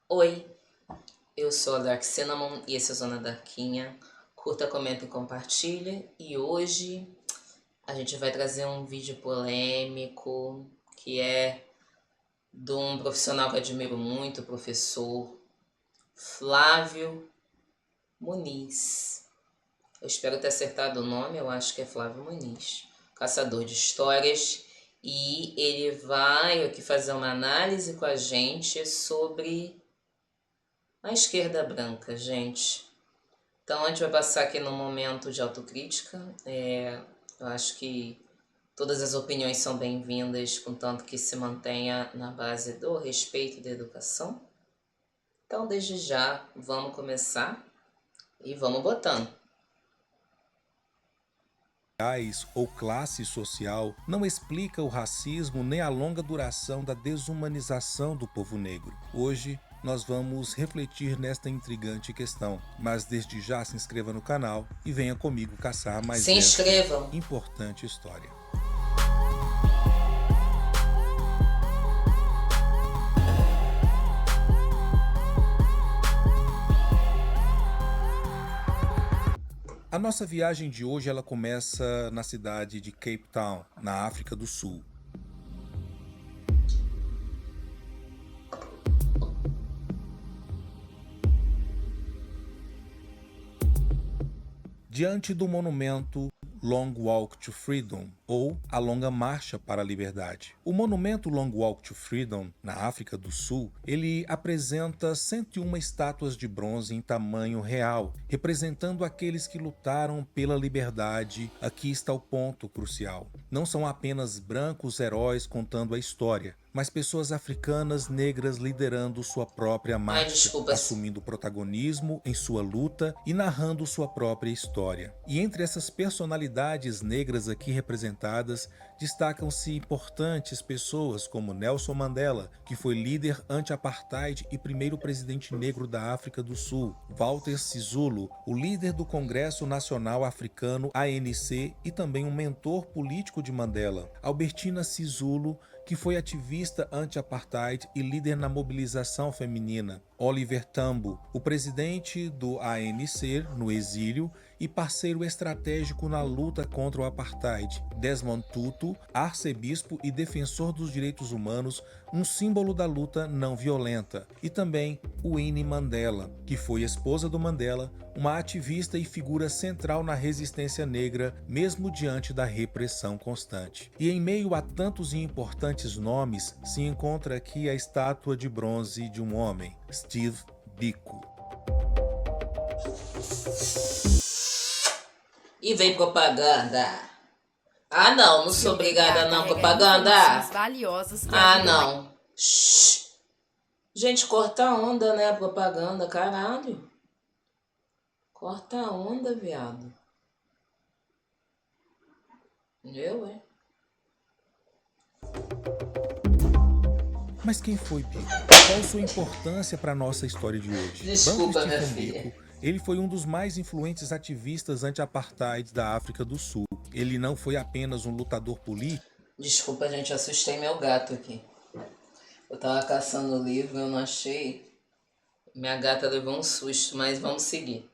Oi, eu sou a Dark Cinnamon e esse é a Zona Darquinha. Curta, comenta e compartilha. E hoje a gente vai trazer um vídeo polêmico que é de um profissional que eu admiro muito, o professor Flávio Muniz. Eu espero ter acertado o nome, eu acho que é Flávio Muniz, caçador de histórias. E ele vai aqui fazer uma análise com a gente sobre a esquerda branca, gente. Então a gente vai passar aqui num momento de autocrítica. Eu acho que todas as opiniões são bem-vindas, contanto que se mantenha na base do respeito e da educação. Então, desde já, vamos começar e vamos botando. Ou classe social não explica o racismo nem a longa duração da desumanização do povo negro. Hoje nós vamos refletir nesta intrigante questão, mas desde já se inscreva no canal e venha comigo caçar mais Se inscrevam. Importante história. A nossa viagem de hoje ela começa na cidade de Cape Town, na África do Sul. Diante do monumento Long Walk to Freedom, ou A Longa Marcha para a Liberdade. O monumento Long Walk to Freedom, na África do Sul, ele apresenta 101 estátuas de bronze em tamanho real, representando aqueles que lutaram pela liberdade. Aqui está o ponto crucial. Não são apenas brancos heróis contando a história, mas pessoas africanas negras liderando sua própria marcha, assumindo protagonismo em sua luta e narrando sua própria história. E entre essas personalidades negras aqui representadas, destacam-se importantes pessoas como Nelson Mandela, que foi líder anti-apartheid e primeiro presidente negro da África do Sul, Walter Sisulu, o líder do Congresso Nacional Africano ANC e também um mentor político de Mandela, Albertina Sisulu, que foi ativista anti-apartheid e líder na mobilização feminina, Oliver Tambo, o presidente do ANC no exílio e parceiro estratégico na luta contra o apartheid, Desmond Tutu, arcebispo e defensor dos direitos humanos, um símbolo da luta não violenta, e também Winnie Mandela, que foi esposa do Mandela, uma ativista e figura central na resistência negra, mesmo diante da repressão constante. E em meio a tantos e importantes nomes, se encontra aqui a estátua de bronze de um homem, Steve Biko. E vem propaganda. Ah, não sou obrigada não, propaganda. Ah, não. Shhh. Gente, corta a onda, né, a propaganda, caralho. Corta a onda, viado. Eu, hein? Mas quem foi Biko? Qual sua importância para a nossa história de hoje? Desculpa, minha filha. Biko, ele foi um dos mais influentes ativistas anti-apartheid da África do Sul. Ele não foi apenas um lutador político. Desculpa, gente, assustei meu gato aqui. Eu tava caçando o livro, eu não achei. Minha gata levou um susto, mas vamos seguir.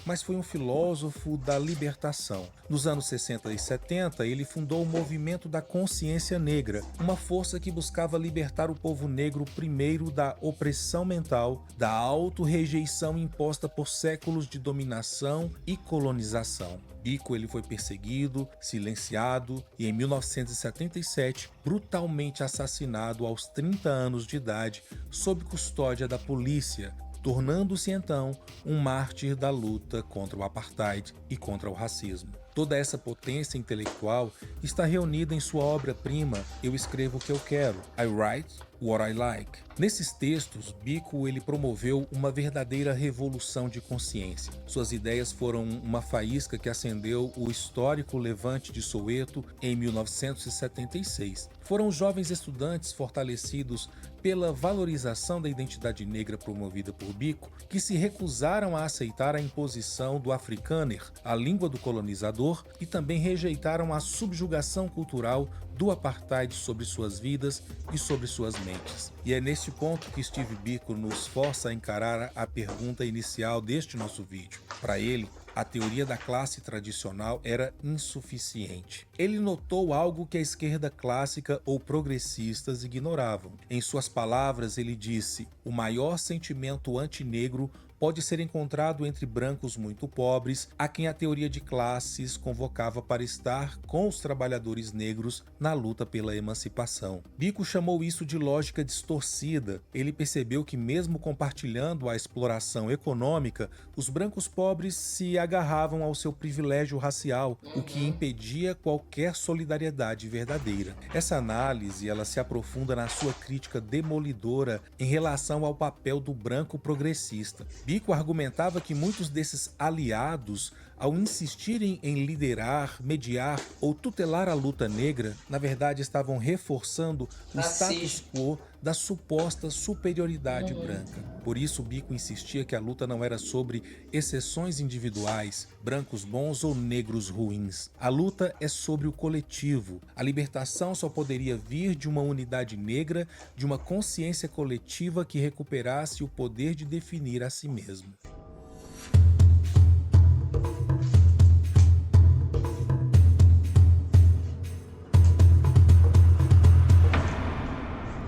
Mas foi um filósofo da libertação. Nos anos 60 e 70, ele fundou o Movimento da Consciência Negra, uma força que buscava libertar o povo negro primeiro da opressão mental, da auto-rejeição imposta por séculos de dominação e colonização. Biko ele foi perseguido, silenciado e em 1977 brutalmente assassinado aos 30 anos de idade sob custódia da polícia, tornando-se então um mártir da luta contra o apartheid e contra o racismo. Toda essa potência intelectual está reunida em sua obra-prima Eu Escrevo o que Eu Quero, I Write What I Like. Nesses textos, Biko ele promoveu uma verdadeira revolução de consciência. Suas ideias foram uma faísca que acendeu o histórico levante de Soweto em 1976. Foram jovens estudantes fortalecidos pela valorização da identidade negra promovida por Biko que se recusaram a aceitar a imposição do Afrikaner, a língua do colonizador, e também rejeitaram a subjugação cultural do apartheid sobre suas vidas e sobre suas mentes. E é neste nesse ponto que Steve Biko nos força a encarar a pergunta inicial deste nosso vídeo. Para ele, a teoria da classe tradicional era insuficiente. Ele notou algo que a esquerda clássica ou progressistas ignoravam. Em suas palavras, ele disse: "O maior sentimento antinegro pode ser encontrado entre brancos muito pobres, a quem a teoria de classes convocava para estar com os trabalhadores negros na luta pela emancipação." Biko chamou isso de lógica distorcida. Ele percebeu que, mesmo compartilhando a exploração econômica, os brancos pobres se agarravam ao seu privilégio racial, o que impedia qualquer solidariedade verdadeira. Essa análise, ela se aprofunda na sua crítica demolidora em relação ao papel do branco progressista. Biko argumentava que muitos desses aliados, ao insistirem em liderar, mediar ou tutelar a luta negra, na verdade estavam reforçando o status quo da suposta superioridade branca. Por isso, Biko insistia que a luta não era sobre exceções individuais, brancos bons ou negros ruins. A luta é sobre o coletivo. A libertação só poderia vir de uma unidade negra, de uma consciência coletiva que recuperasse o poder de definir a si mesmo.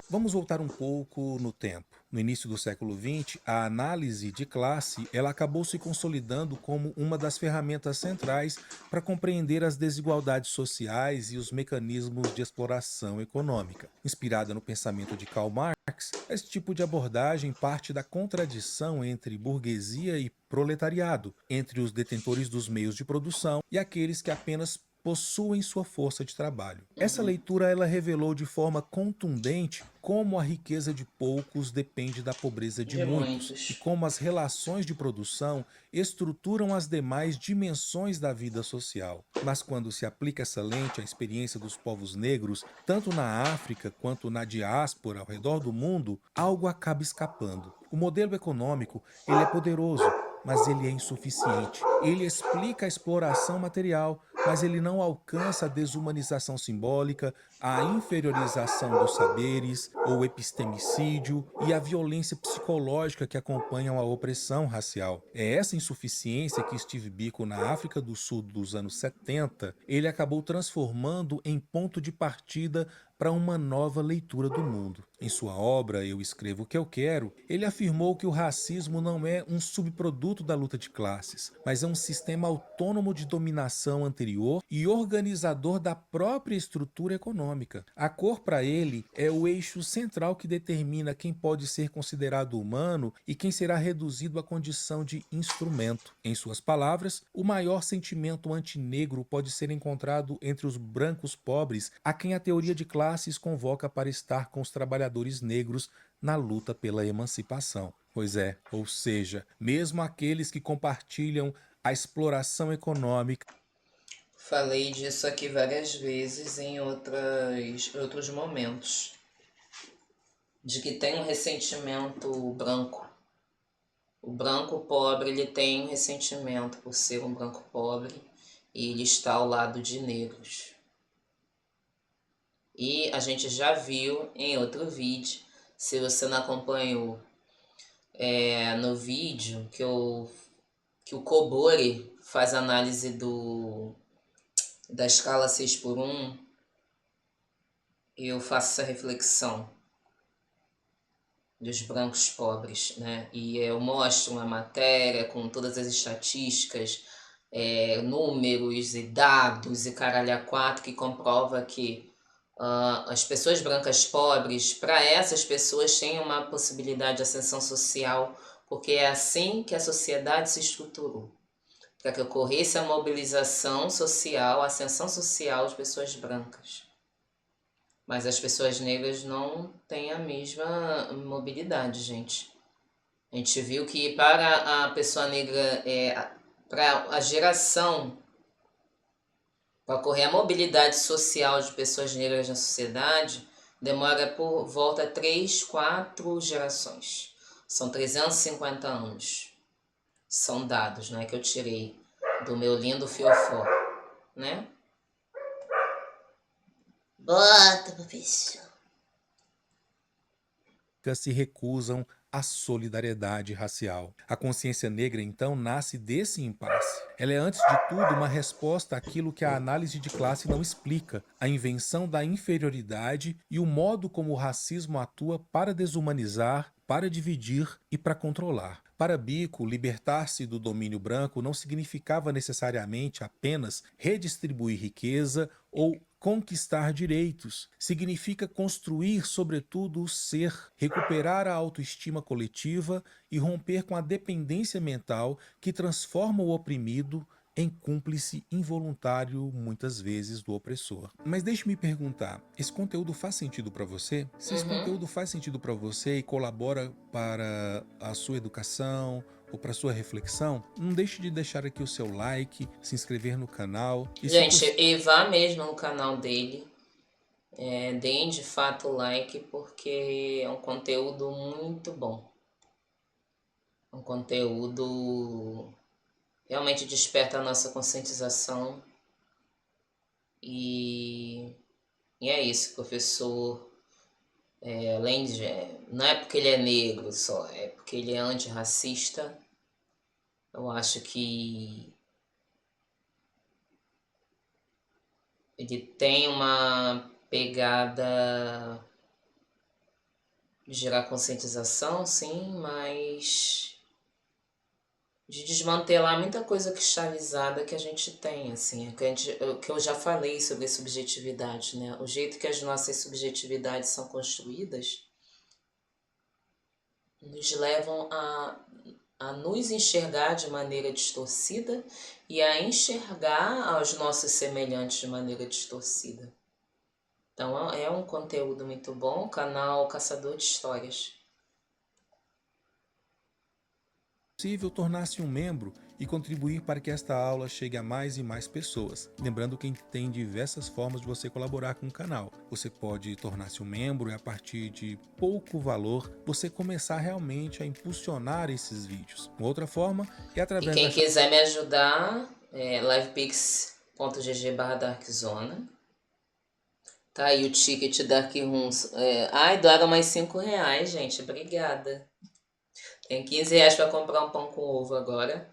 Vamos voltar um pouco no tempo. No início do século XX, a análise de classe ela acabou se consolidando como uma das ferramentas centrais para compreender as desigualdades sociais e os mecanismos de exploração econômica. Inspirada no pensamento de Karl Marx, esse tipo de abordagem parte da contradição entre burguesia e proletariado, entre os detentores dos meios de produção e aqueles que apenas possuem sua força de trabalho. Essa leitura ela revelou de forma contundente como a riqueza de poucos depende da pobreza de muitos e como as relações de produção estruturam as demais dimensões da vida social. Mas quando se aplica essa lente à experiência dos povos negros, tanto na África quanto na diáspora ao redor do mundo, algo acaba escapando. O modelo econômico ele é poderoso, mas ele é insuficiente. Ele explica a exploração material, mas ele não alcança a desumanização simbólica, a inferiorização dos saberes, ou epistemicídio e a violência psicológica que acompanham a opressão racial. É essa insuficiência que Steve Biko, na África do Sul dos anos 70, ele acabou transformando em ponto de partida para uma nova leitura do mundo. Em sua obra Eu Escrevo o que Eu Quero, ele afirmou que o racismo não é um subproduto da luta de classes, mas é um sistema autônomo de dominação anterior e organizador da própria estrutura econômica. A cor, para ele, é o eixo central que determina quem pode ser considerado humano e quem será reduzido à condição de instrumento. Em suas palavras, o maior sentimento antinegro pode ser encontrado entre os brancos pobres, a quem a teoria de classes convoca para estar com os trabalhadores negros na luta pela emancipação. Pois é, ou seja, mesmo aqueles que compartilham a exploração econômica. Falei disso aqui várias vezes em outros momentos, de que tem um ressentimento branco. O branco pobre, ele tem um ressentimento por ser um branco pobre e ele está ao lado de negros. E a gente já viu em outro vídeo, se você não acompanhou, no vídeo que o Kobori faz análise da escala 6x1, eu faço essa reflexão dos brancos pobres, né? E eu mostro uma matéria com todas as estatísticas, números e dados e caralho a quatro, que comprova que as pessoas brancas pobres, para essas pessoas tem uma possibilidade de ascensão social, porque é assim que a sociedade se estruturou, para que ocorresse a mobilização social, a ascensão social de pessoas brancas. Mas as pessoas negras não têm a mesma mobilidade, gente. A gente viu que para a pessoa negra, para a geração, para ocorrer a mobilidade social de pessoas negras na sociedade, demora por volta de 3, 4 gerações. São 350 anos. São dados, né, que eu tirei do meu lindo fiofó, né? Bota, professor. prática se recusam à solidariedade racial. A consciência negra, então, nasce desse impasse. Ela é, antes de tudo, uma resposta àquilo que a análise de classe não explica, a invenção da inferioridade e o modo como o racismo atua para desumanizar, para dividir e para controlar. Para Biko, libertar-se do domínio branco não significava necessariamente apenas redistribuir riqueza ou conquistar direitos. Significa construir, sobretudo, o ser, recuperar a autoestima coletiva e romper com a dependência mental que transforma o oprimido em cúmplice involuntário, muitas vezes, do opressor. Mas deixe-me perguntar, esse conteúdo faz sentido para você? Se esse conteúdo faz sentido para você e colabora para a sua educação ou para a sua reflexão, não deixe de deixar aqui o seu like, se inscrever no canal. Gente, e vá mesmo no canal dele. Deem de fato o like, porque é um conteúdo muito bom. Um conteúdo realmente desperta a nossa conscientização. E é isso, professor. Além de. Não é porque ele é negro só, é porque ele é antirracista. Eu acho que ele tem uma pegada de gerar conscientização, sim, mas de desmantelar muita coisa cristalizada que a gente tem, assim, que eu já falei sobre subjetividade, né? O jeito que as nossas subjetividades são construídas nos levam a nos enxergar de maneira distorcida e a enxergar os nossos semelhantes de maneira distorcida. Então é um conteúdo muito bom, canal Caçador de Histórias. Possível tornar-se um membro e contribuir para que esta aula chegue a mais e mais pessoas. Lembrando que tem diversas formas de você colaborar com o canal. Você pode tornar-se um membro e a partir de pouco valor você começar realmente a impulsionar esses vídeos. Uma outra forma é através quem quiser me ajudar, livepix.gg/darkzona. Tá aí o ticket Dark Rooms. Doaram mais R$5, gente. Obrigada. Tem R$15 para comprar um pão com ovo agora.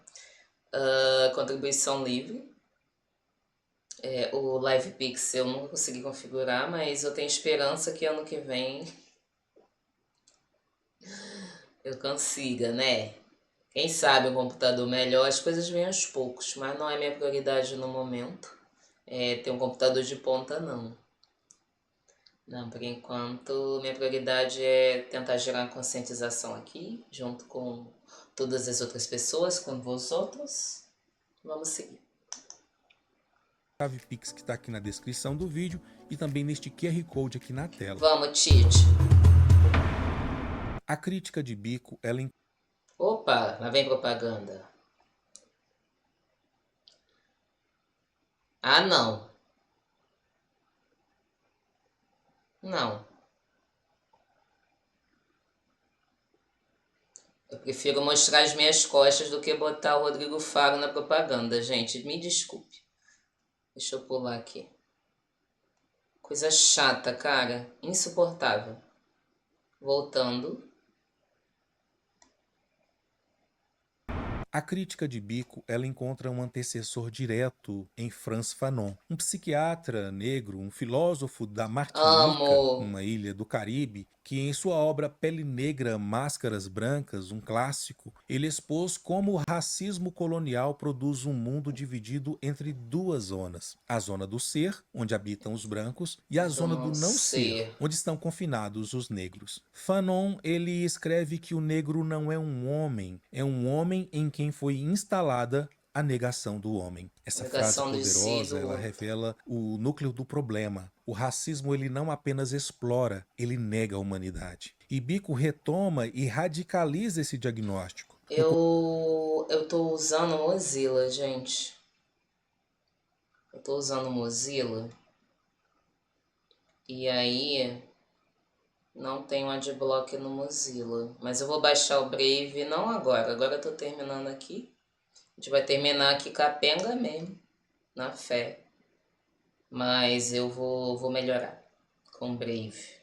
Contribuição livre. O LivePix eu não consegui configurar, mas eu tenho esperança que ano que vem eu consiga, né? Quem sabe um computador melhor, as coisas vêm aos poucos, mas não é minha prioridade no momento. Ter um computador de ponta, não. Não, por enquanto, minha prioridade é tentar gerar conscientização aqui, junto com todas as outras pessoas, com vós outros. Vamos seguir. Chave Pix que está aqui na descrição do vídeo e também neste QR Code aqui na tela. Vamos, Tite. A crítica de Biko, ela... Opa, lá vem propaganda. Ah, não. Não. Eu prefiro mostrar as minhas costas do que botar o Rodrigo Faro na propaganda, gente. Me desculpe. Deixa eu pular aqui. Coisa chata, cara. Insuportável. Voltando. A crítica de Biko, ela encontra um antecessor direto em Frantz Fanon, um psiquiatra negro, um filósofo da Martinica, uma ilha do Caribe, que em sua obra Pele Negra, Máscaras Brancas, um clássico, ele expôs como o racismo colonial produz um mundo dividido entre duas zonas. A zona do ser, onde habitam os brancos, e a zona do não ser, onde estão confinados os negros. Fanon, ele escreve que o negro não é um homem em quem foi instalada a negação do homem. Essa frase poderosa, ela revela o núcleo do problema. O racismo, ele não apenas explora, ele nega a humanidade. E Biko retoma e radicaliza esse diagnóstico. Eu tô usando Mozilla, gente. Eu tô usando Mozilla. E aí não tem um adblock no Mozilla. Mas eu vou baixar o Brave, não agora. Agora eu tô terminando aqui. A gente vai terminar aqui capenga mesmo, na fé. Mas eu vou melhorar com Brave.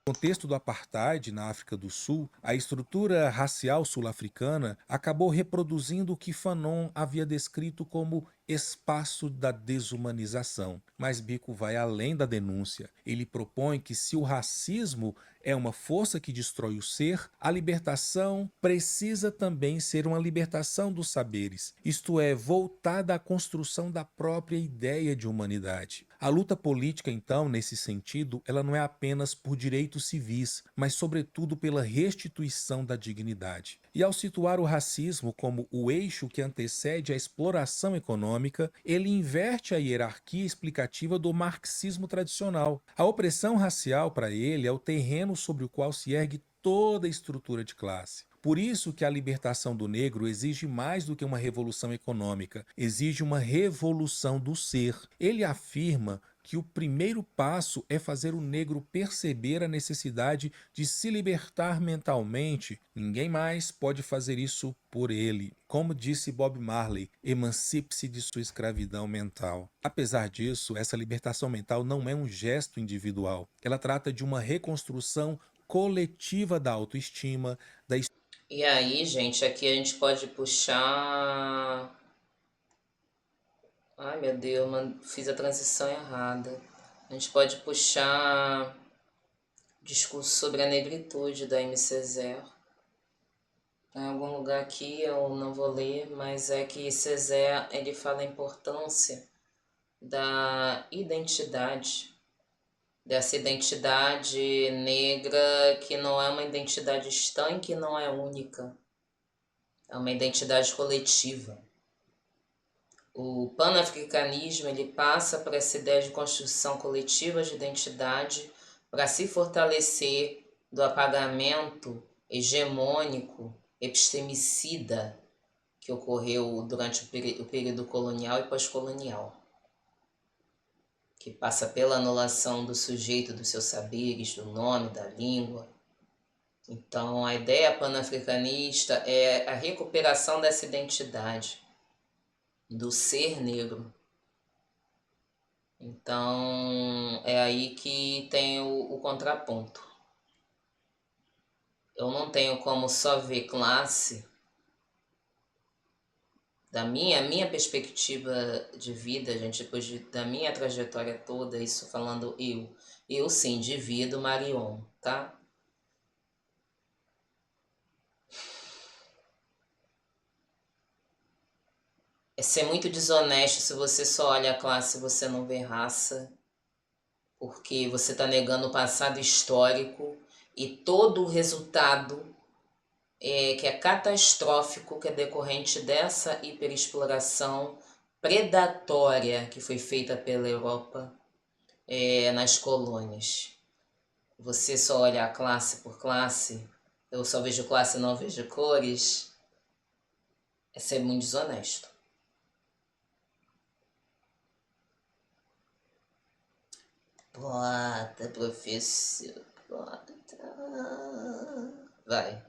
No contexto do apartheid na África do Sul, a estrutura racial sul-africana acabou reproduzindo o que Fanon havia descrito como espaço da desumanização. Mas Biko vai além da denúncia. Ele propõe que se o racismo é uma força que destrói o ser, a libertação precisa também ser uma libertação dos saberes, isto é, voltada à construção da própria ideia de humanidade. A luta política, então, nesse sentido, ela não é apenas por direitos civis, mas sobretudo pela restituição da dignidade. E ao situar o racismo como o eixo que antecede a exploração econômica, ele inverte a hierarquia explicativa do marxismo tradicional. A opressão racial, para ele, é o terreno sobre o qual se ergue toda a estrutura de classe. Por isso que a libertação do negro exige mais do que uma revolução econômica, exige uma revolução do ser. Ele afirma que o primeiro passo é fazer o negro perceber a necessidade de se libertar mentalmente. Ninguém mais pode fazer isso por ele. Como disse Bob Marley, emancipe-se de sua escravidão mental. Apesar disso, essa libertação mental não é um gesto individual. Ela trata de uma reconstrução coletiva da autoestima, da E aí, gente, aqui a gente pode puxar. Ai, meu Deus, fiz a transição errada. A gente pode puxar discurso sobre a negritude da MC Zero. Em algum lugar aqui eu não vou ler, mas é que César ele fala a importância da identidade, dessa identidade negra que não é uma identidade estanque, não é única, é uma identidade coletiva. O panafricanismo ele passa por essa ideia de construção coletiva de identidade para se fortalecer do apagamento hegemônico, epistemicida que ocorreu durante o período colonial e pós-colonial, que passa pela anulação do sujeito, dos seus saberes, do nome, da língua. Então, a ideia panafricanista é a recuperação dessa identidade, do ser negro. Então, é aí que tem o contraponto. Eu não tenho como só ver classe da minha perspectiva de vida, gente, da minha trajetória toda, isso falando eu sim, indivíduo Marion, tá? É ser muito desonesto se você só olha a classe e você não vê raça, porque você está negando o passado histórico e todo o resultado que é catastrófico, que é decorrente dessa hiperexploração predatória que foi feita pela Europa nas colônias. Você só olha a classe por classe, eu só vejo classe e não vejo cores, é ser muito desonesto. Bota, professor, bota. Vai.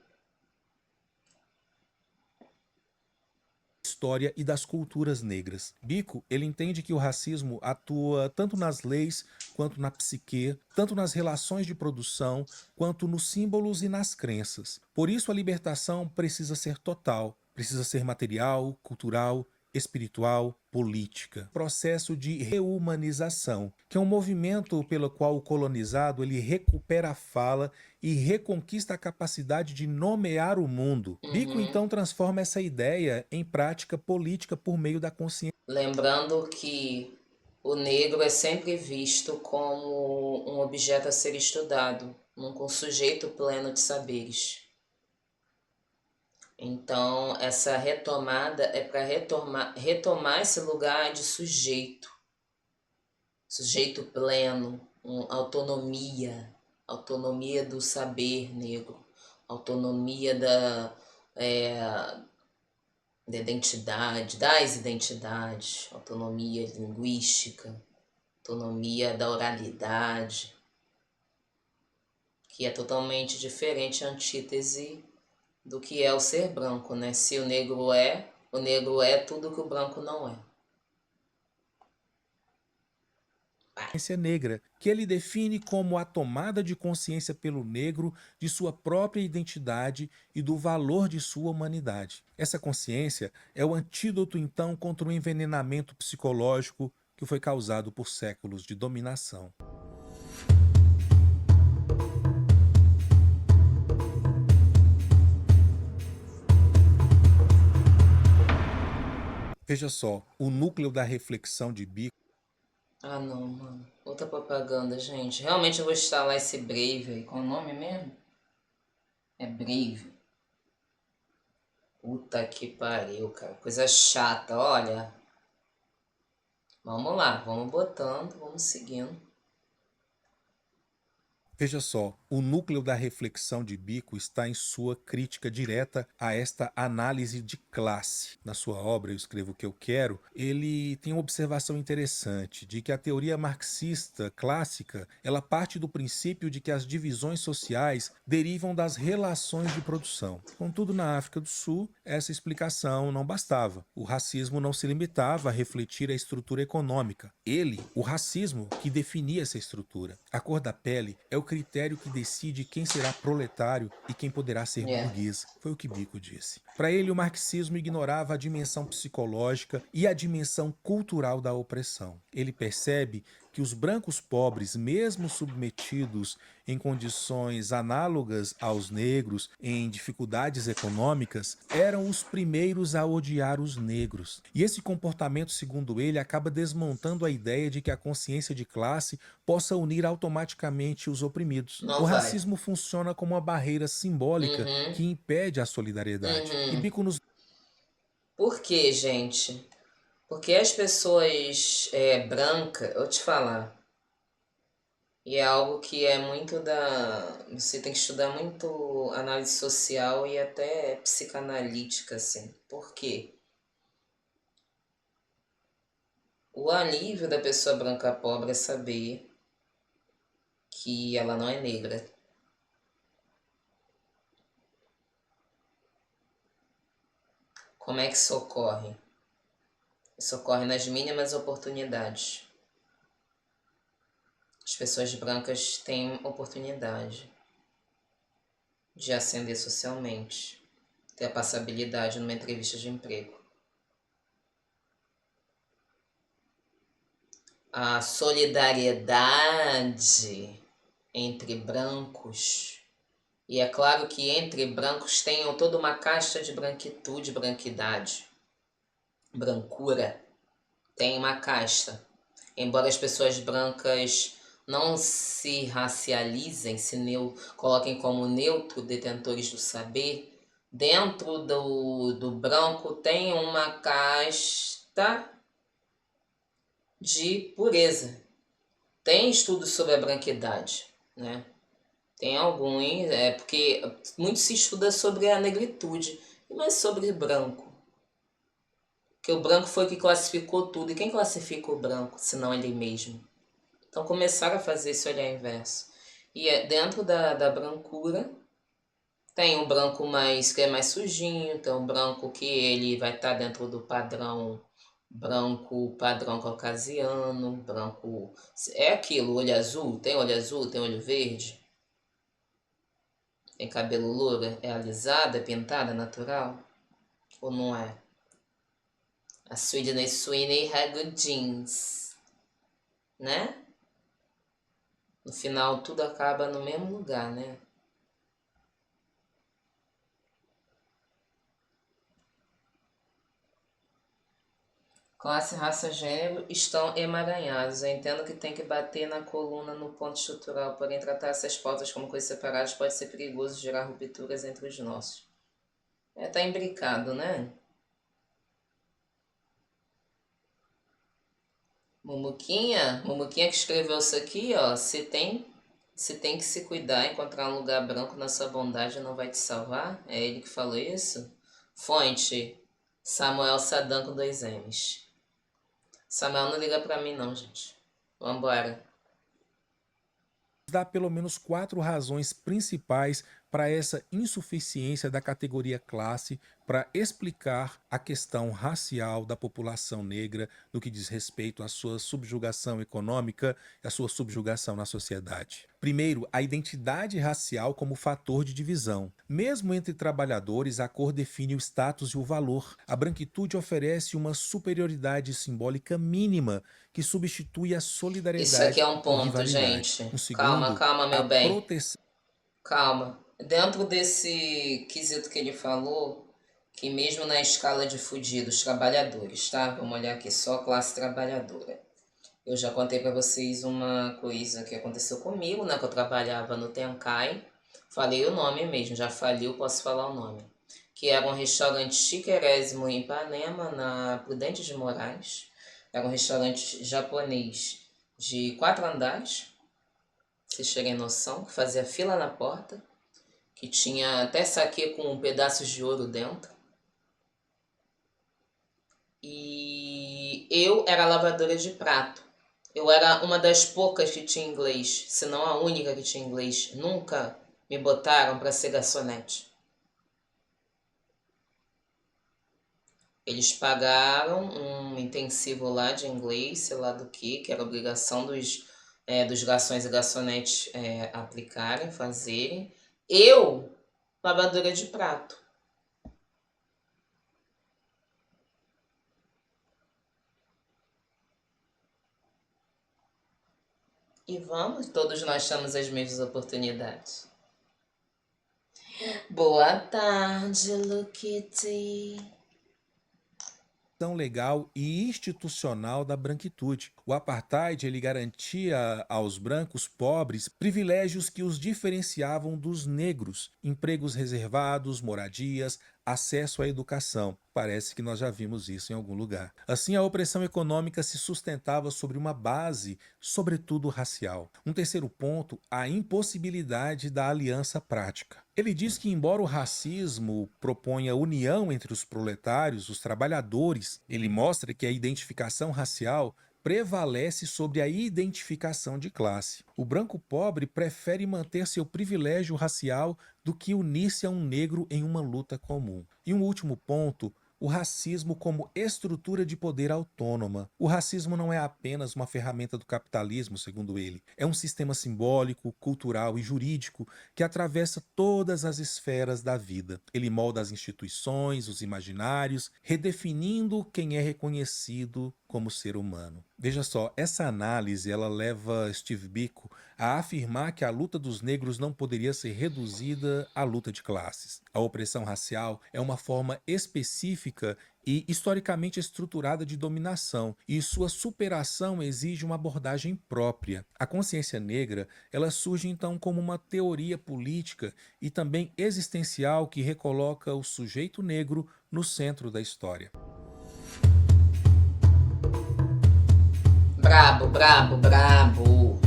História e das culturas negras. Biko, ele entende que o racismo atua tanto nas leis quanto na psique, tanto nas relações de produção, quanto nos símbolos e nas crenças. Por isso a libertação precisa ser total, precisa ser material, cultural, espiritual, política. Processo de reumanização, que é um movimento pelo qual o colonizado ele recupera a fala e reconquista a capacidade de nomear o mundo. Biko então transforma essa ideia em prática política por meio da consciência. Lembrando que o negro é sempre visto como um objeto a ser estudado, com sujeito pleno de saberes. Então, essa retomada é para retomar esse lugar de sujeito pleno, autonomia do saber negro, autonomia da identidade, das identidades, autonomia linguística, autonomia da oralidade, que é totalmente diferente, antítese do que é o ser branco, né? Se o negro é tudo que o branco não é. Vai. consciência negra, que ele define como a tomada de consciência pelo negro de sua própria identidade e do valor de sua humanidade. Essa consciência é o antídoto, então, contra o envenenamento psicológico que foi causado por séculos de dominação. Veja só, o núcleo da reflexão de Bicco. Ah, não, mano. Outra propaganda, gente. Realmente eu vou instalar esse Brave aí. Qual é o nome mesmo? É Brave. Puta que pariu, cara. Coisa chata, olha. Vamos lá, vamos botando, vamos seguindo. Veja só, o núcleo da reflexão de Bicco está em sua crítica direta a esta análise de classe. Na sua obra, Eu Escrevo o que Eu Quero, ele tem uma observação interessante de que a teoria marxista clássica, ela parte do princípio de que as divisões sociais derivam das relações de produção. Contudo, na África do Sul, essa explicação não bastava. O racismo não se limitava a refletir a estrutura econômica. Ele, o racismo, que definia essa estrutura. A cor da pele é o critério que decide quem será proletário e quem poderá ser burguês. Foi o que Bicco disse. Para ele, o marxismo ignorava a dimensão psicológica e a dimensão cultural da opressão. Ele percebe que os brancos pobres, mesmo submetidos em condições análogas aos negros, em dificuldades econômicas, eram os primeiros a odiar os negros. E esse comportamento, segundo ele, acaba desmontando a ideia de que a consciência de classe possa unir automaticamente os oprimidos. Não O vai. racismo funciona como uma barreira simbólica Uhum, que impede a solidariedade. E uhum. Bicco nos Por quê, gente? Porque as pessoas brancas, eu te falar, e é algo que é muito da. Você tem que estudar muito análise social e até psicanalítica, assim. Por quê? O alívio da pessoa branca pobre é saber que ela não é negra. Como é que isso ocorre? Isso ocorre nas mínimas oportunidades. As pessoas brancas têm oportunidade de ascender socialmente, ter a passabilidade numa entrevista de emprego. A solidariedade entre brancos, e é claro que entre brancos tenham toda uma casta de branquitude, branquidade, brancura, tem uma casta. Embora as pessoas brancas não se racializem, coloquem como neutro detentores do saber, dentro do branco tem uma casta de pureza. Tem estudos sobre a branquidade, né? Tem alguns, porque muito se estuda sobre a negritude, mas sobre branco. Porque o branco foi o que classificou tudo. E quem classifica o branco, senão ele mesmo? Então começaram a fazer esse olhar inverso. E dentro da brancura, tem o branco que é mais sujinho, tem o branco que ele vai estar dentro do padrão branco, padrão caucasiano, branco. É aquilo, olho azul, tem olho verde, tem cabelo louro, é alisado, é pintada, é natural? Ou não é? A Sweetney Sweeney had good jeans, né? No final tudo acaba no mesmo lugar, né? Classe, raça, gênero estão emaranhados. Eu entendo que tem que bater na coluna no ponto estrutural, porém tratar essas pautas como coisas separadas pode ser perigoso, gerar rupturas entre os nossos. Tá imbricado, né? Mumuquinha que escreveu isso aqui, ó. Se tem que se cuidar, encontrar um lugar branco na sua bondade não vai te salvar. É ele que falou isso? Fonte, Samuel Sadan com 2 M's. Samuel não liga pra mim não, gente. Vambora. dá pelo menos 4 razões principais para essa insuficiência da categoria classe para explicar a questão racial da população negra no que diz respeito à sua subjugação econômica e à sua subjugação na sociedade. Primeiro, a identidade racial como fator de divisão. Mesmo entre trabalhadores, a cor define o status e o valor. A branquitude oferece uma superioridade simbólica mínima que substitui a Isso aqui é solidariedade um por ponto, rivalidade. gente. Um Calma, segundo, calma, a meu bem. proteção. Calma. Dentro desse quesito que ele falou, que mesmo na escala de fudidos trabalhadores, tá? Vamos olhar aqui, só classe trabalhadora. Eu já contei para vocês uma coisa que aconteceu comigo, né? Que eu trabalhava no Tenkai. Falei o nome mesmo, já faliu, posso falar o nome. Que era um restaurante chiquérrimo em Ipanema, na Prudente de Moraes. Era um restaurante japonês de 4 andares, vocês terem noção, que fazia fila na porta, que tinha até saquê com pedaços de ouro dentro. E eu era lavadora de prato. Eu era uma das poucas que tinha inglês, se não a única que tinha inglês. Nunca me botaram para ser garçonete. Eles pagaram um intensivo lá de inglês, sei lá do que era obrigação dos garçons e garçonetes aplicarem, fazerem. Eu, lavadora de prato. E vamos, todos nós temos as mesmas oportunidades. Boa tarde, Luquiti. Legal e institucional da branquitude. O apartheid ele garantia aos brancos pobres privilégios que os diferenciavam dos negros, empregos reservados, moradias, acesso à educação. Parece que nós já vimos isso em algum lugar. Assim, a opressão econômica se sustentava sobre uma base, sobretudo racial. Um terceiro ponto, a impossibilidade da aliança prática. Ele diz que, embora o racismo proponha união entre os proletários, os trabalhadores, ele mostra que a identificação racial prevalece sobre a identificação de classe. O branco pobre prefere manter seu privilégio racial do que unir-se a um negro em uma luta comum. E um último ponto, o racismo como estrutura de poder autônoma. O racismo não é apenas uma ferramenta do capitalismo, segundo ele. É um sistema simbólico, cultural e jurídico que atravessa todas as esferas da vida. Ele molda as instituições, os imaginários, redefinindo quem é reconhecido como ser humano. Veja só, essa análise ela leva Steve Biko a afirmar que a luta dos negros não poderia ser reduzida à luta de classes. A opressão racial é uma forma específica e historicamente estruturada de dominação, e sua superação exige uma abordagem própria. A consciência negra, ela surge então como uma teoria política e também existencial que recoloca o sujeito negro no centro da história. Brabo, brabo, brabo.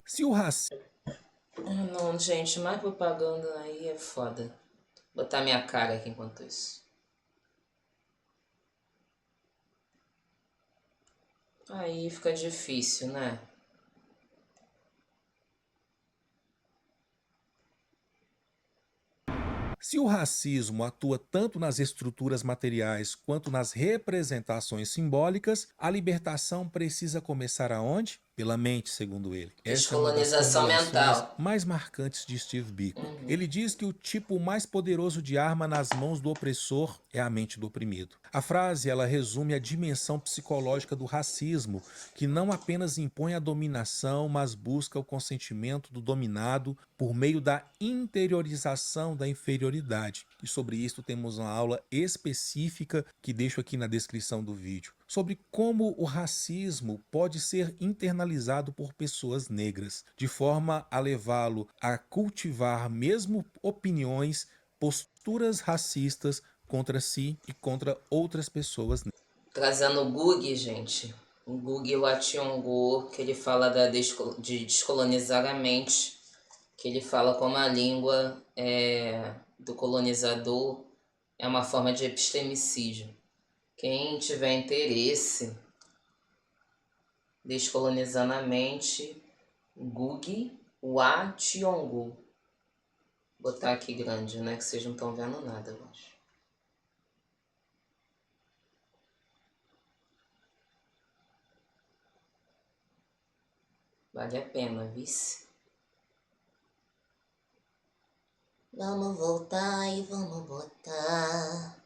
Se o racismo... Não, gente, mais propaganda aí é foda. Vou botar minha cara aqui enquanto isso. Aí fica difícil, né? Se o racismo atua tanto nas estruturas materiais quanto nas representações simbólicas, a libertação precisa começar aonde? Pela mente, segundo ele. Essa é uma das Descolonização formulações mental. mais marcantes de Steve Biko. Ele diz que o tipo mais poderoso de arma nas mãos do opressor é a mente do oprimido. A frase ela resume a dimensão psicológica do racismo, que não apenas impõe a dominação, mas busca o consentimento do dominado por meio da interiorização da inferioridade. E sobre isso temos uma aula específica que deixo aqui na descrição do vídeo, sobre como o racismo pode ser internalizado por pessoas negras, de forma a levá-lo a cultivar mesmo opiniões, posturas racistas contra si e contra outras pessoas. Trazendo o Gug, gente. O Gug Wationgo, que ele fala de descolonizar a mente, que ele fala como a língua do colonizador é uma forma de epistemicídio. Quem tiver interesse, descolonizando a mente, Ngugi wa Thiong'o. Vou botar aqui grande, né? Que vocês não estão vendo nada, eu acho. Vale a pena, vice. Vamos voltar e vamos botar.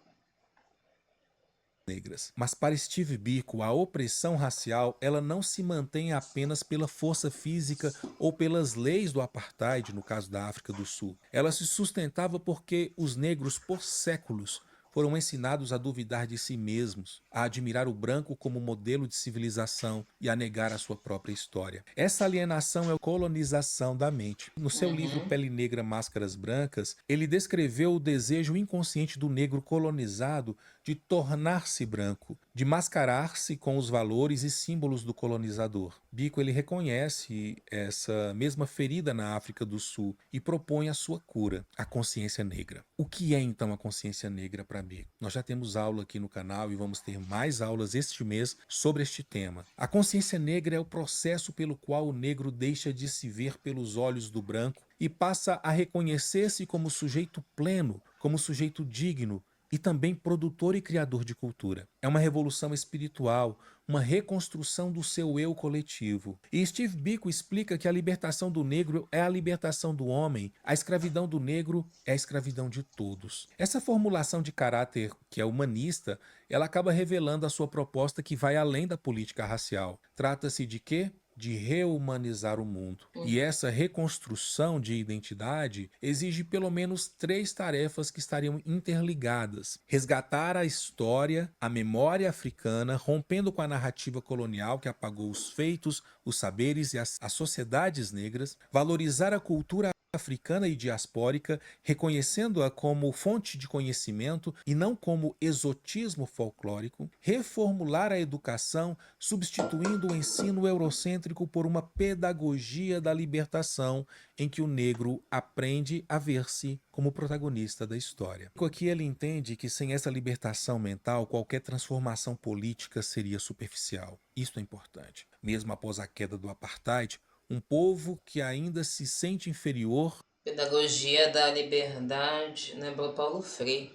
Negras. Mas para Steve Biko, a opressão racial ela não se mantém apenas pela força física ou pelas leis do apartheid, no caso da África do Sul. Ela se sustentava porque os negros, por séculos, foram ensinados a duvidar de si mesmos, a admirar o branco como modelo de civilização e a negar a sua própria história. Essa alienação é a colonização da mente. No seu livro Pele Negra, Máscaras Brancas, ele descreveu o desejo inconsciente do negro colonizado de tornar-se branco, de mascarar-se com os valores e símbolos do colonizador. Biko ele reconhece essa mesma ferida na África do Sul e propõe a sua cura, a consciência negra. O que é então a consciência negra para Biko? Nós já temos aula aqui no canal e vamos ter mais aulas este mês sobre este tema. A consciência negra é o processo pelo qual o negro deixa de se ver pelos olhos do branco e passa a reconhecer-se como sujeito pleno, como sujeito digno, e também produtor e criador de cultura. É uma revolução espiritual, uma reconstrução do seu eu coletivo. E Steve Biko explica que a libertação do negro é a libertação do homem, a escravidão do negro é a escravidão de todos. Essa formulação de caráter que é humanista, ela acaba revelando a sua proposta que vai além da política racial. Trata-se de quê? De reumanizar o mundo. E essa reconstrução de identidade exige pelo menos 3 tarefas que estariam interligadas. Resgatar a história, a memória africana, rompendo com a narrativa colonial que apagou os feitos, os saberes e as sociedades negras. Valorizar a cultura africana e diaspórica, reconhecendo-a como fonte de conhecimento e não como exotismo folclórico, reformular a educação, substituindo o ensino eurocêntrico por uma pedagogia da libertação, em que o negro aprende a ver-se como protagonista da história. Aqui ele entende que sem essa libertação mental, qualquer transformação política seria superficial. Isso é importante. Mesmo após a queda do apartheid, um povo que ainda se sente inferior. Pedagogia da liberdade, lembrou Paulo Freire.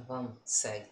Vamos, segue.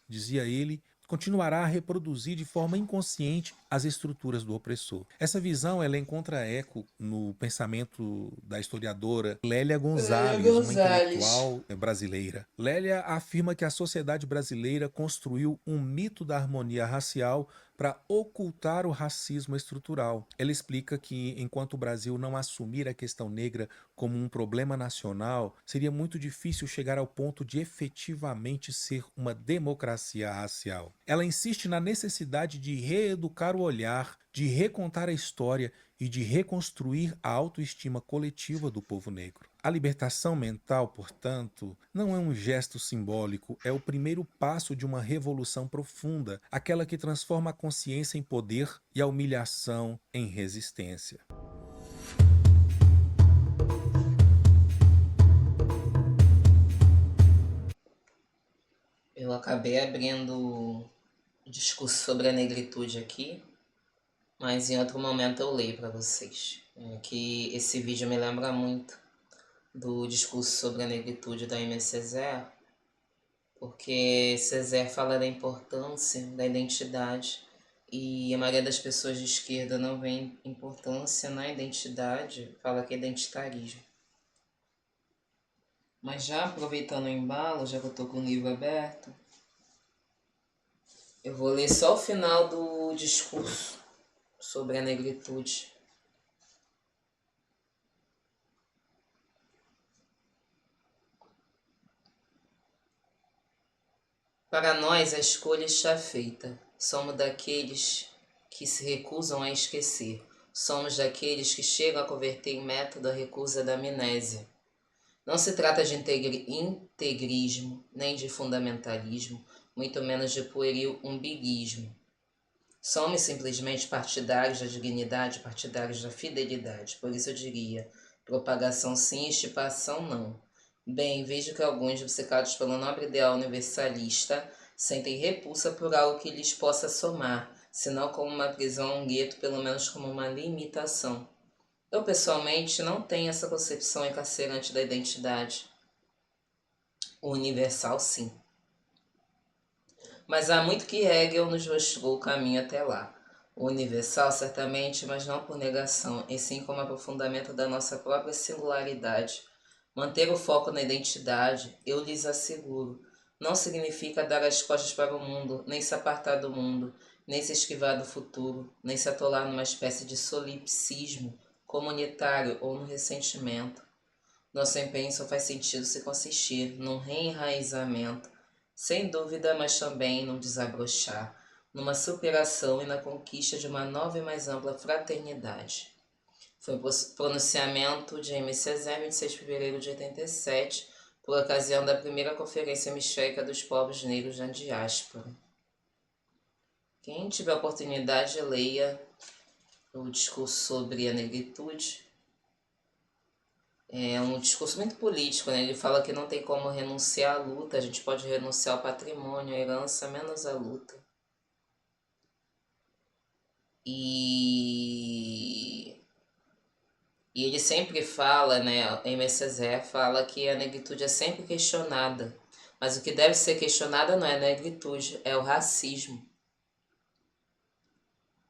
Dizia ele, continuará a reproduzir de forma inconsciente as estruturas do opressor. Essa visão ela encontra eco no pensamento da historiadora Lélia Gonzalez, uma intelectual brasileira. Lélia afirma que a sociedade brasileira construiu um mito da harmonia racial para ocultar o racismo estrutural. Ela explica que, enquanto o Brasil não assumir a questão negra como um problema nacional, seria muito difícil chegar ao ponto de efetivamente ser uma democracia racial. Ela insiste na necessidade de reeducar o olhar, de recontar a história e de reconstruir a autoestima coletiva do povo negro. A libertação mental, portanto, não é um gesto simbólico, é o primeiro passo de uma revolução profunda, aquela que transforma a consciência em poder e a humilhação em resistência. Eu acabei abrindo o discurso sobre a negritude aqui, mas em outro momento eu leio para vocês. Que esse vídeo me lembra muito do discurso sobre a negritude da Aimé Césaire, porque Césaire fala da importância da identidade e a maioria das pessoas de esquerda não vê importância na identidade, fala que é identitarismo. Mas já aproveitando o embalo, já que eu tô com o livro aberto, eu vou ler só o final do discurso sobre a negritude. Para nós, a escolha está feita. Somos daqueles que se recusam a esquecer. Somos daqueles que chegam a converter em método a recusa da amnésia. Não se trata de integrismo, nem de fundamentalismo, muito menos de pueril umbiguismo. Somos simplesmente partidários da dignidade, partidários da fidelidade. Por isso eu diria, propagação sim, estipação não. Bem, vejo que alguns, obcecados pelo nobre ideal universalista, sentem repulsa por algo que lhes possa somar, se não como uma prisão, um gueto, pelo menos como uma limitação. Eu, pessoalmente, não tenho essa concepção encarcerante da identidade. O universal, sim. Mas há muito que Hegel nos mostrou o caminho até lá. O universal, certamente, mas não por negação, e sim como aprofundamento da nossa própria singularidade. Manter o foco na identidade, eu lhes asseguro, não significa dar as costas para o mundo, nem se apartar do mundo, nem se esquivar do futuro, nem se atolar numa espécie de solipsismo comunitário ou no ressentimento. Nosso empenho só faz sentido se consistir num reenraizamento, sem dúvida, mas também num desabrochar, numa superação e na conquista de uma nova e mais ampla fraternidade. Foi um pronunciamento de Aimé Césaire, 26 de fevereiro de 87, por ocasião da primeira Conferência Mistérica dos Povos Negros na Diáspora. Quem tiver a oportunidade, leia o discurso sobre a negritude. É um discurso muito político, né? Ele fala que não tem como renunciar à luta, a gente pode renunciar ao patrimônio, à herança, menos à luta. E ele sempre fala, né? Aimé Césaire fala que a negritude é sempre questionada, mas o que deve ser questionada não é a negritude, é o racismo.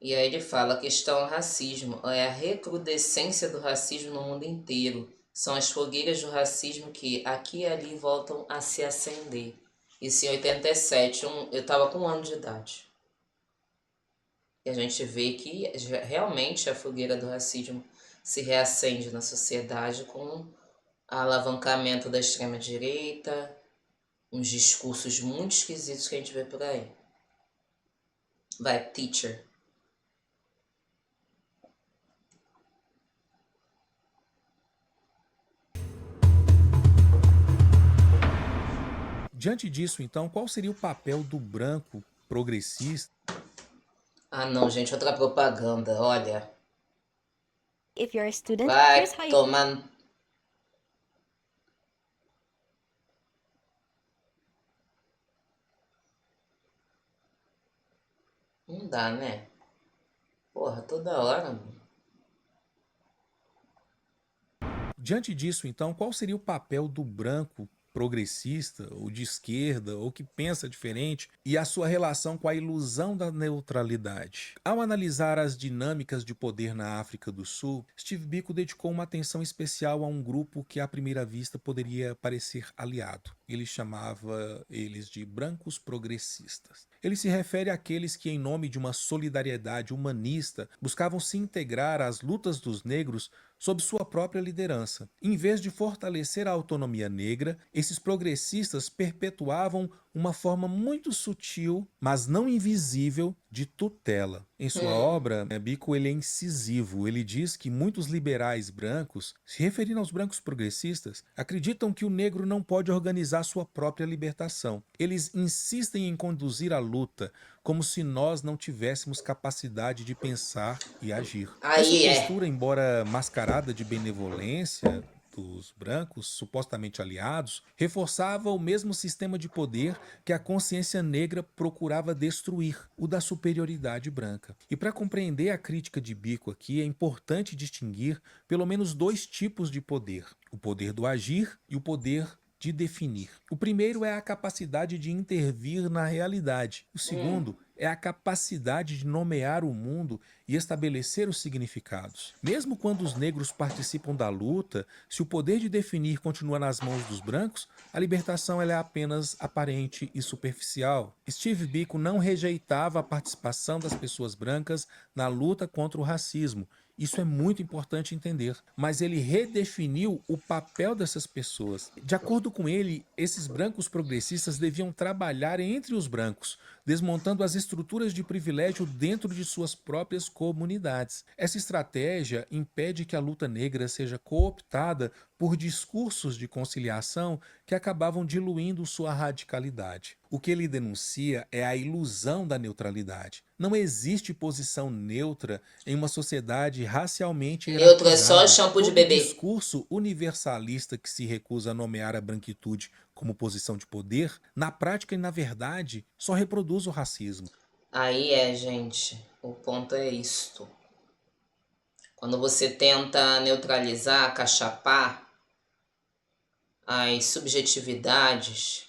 E aí ele fala: a questão é o racismo, é a recrudescência do racismo no mundo inteiro. São as fogueiras do racismo que aqui e ali voltam a se acender. Isso em 87, eu estava com 1 ano de idade. E a gente vê que realmente a fogueira do racismo se reacende na sociedade com o alavancamento da extrema-direita, uns discursos muito esquisitos que a gente vê por aí. Vai, teacher. Diante disso, então, qual seria o papel do branco progressista? Ah, não, gente, outra propaganda, olha. If you're a student, Vai here's how you tomar. Não dá, né? Porra, toda hora, mano. Diante disso, então, qual seria o papel do branco progressista, ou de esquerda, ou que pensa diferente, e a sua relação com a ilusão da neutralidade? Ao analisar as dinâmicas de poder na África do Sul, Steve Biko dedicou uma atenção especial a um grupo que à primeira vista poderia parecer aliado. Ele chamava eles de brancos progressistas. Ele se refere àqueles que, em nome de uma solidariedade humanista, buscavam se integrar às lutas dos negros sob sua própria liderança. Em vez de fortalecer a autonomia negra, esses progressistas perpetuavam uma forma muito sutil, mas não invisível, de tutela. Em sua obra, Biko ele é incisivo. Ele diz que muitos liberais brancos, se referindo aos brancos progressistas, acreditam que o negro não pode organizar sua própria libertação. Eles insistem em conduzir a luta como se nós não tivéssemos capacidade de pensar e agir. Essa Aí é. postura, embora mascarada de benevolência dos brancos, supostamente aliados, reforçava o mesmo sistema de poder que a consciência negra procurava destruir, o da superioridade branca. E para compreender a crítica de Biko aqui, é importante distinguir pelo menos 2 tipos de poder: o poder do agir e o poder de definir. O primeiro é a capacidade de intervir na realidade. O segundo é a capacidade de nomear o mundo e estabelecer os significados. Mesmo quando os negros participam da luta, se o poder de definir continua nas mãos dos brancos, a libertação ela é apenas aparente e superficial. Steve Biko não rejeitava a participação das pessoas brancas na luta contra o racismo. Isso é muito importante entender. Mas ele redefiniu o papel dessas pessoas. De acordo com ele, esses brancos progressistas deviam trabalhar entre os brancos, desmontando as estruturas de privilégio dentro de suas próprias comunidades. Essa estratégia impede que a luta negra seja cooptada por discursos de conciliação que acabavam diluindo sua radicalidade. O que ele denuncia é a ilusão da neutralidade. Não existe posição neutra em uma sociedade racialmente Neutro é só hierarquizada. shampoo de Todo bebê. discurso universalista que se recusa a nomear a branquitude como posição de poder, na prática e na verdade, só reproduz o racismo. Aí gente, o ponto é isto. Quando você tenta neutralizar, acachapar as subjetividades,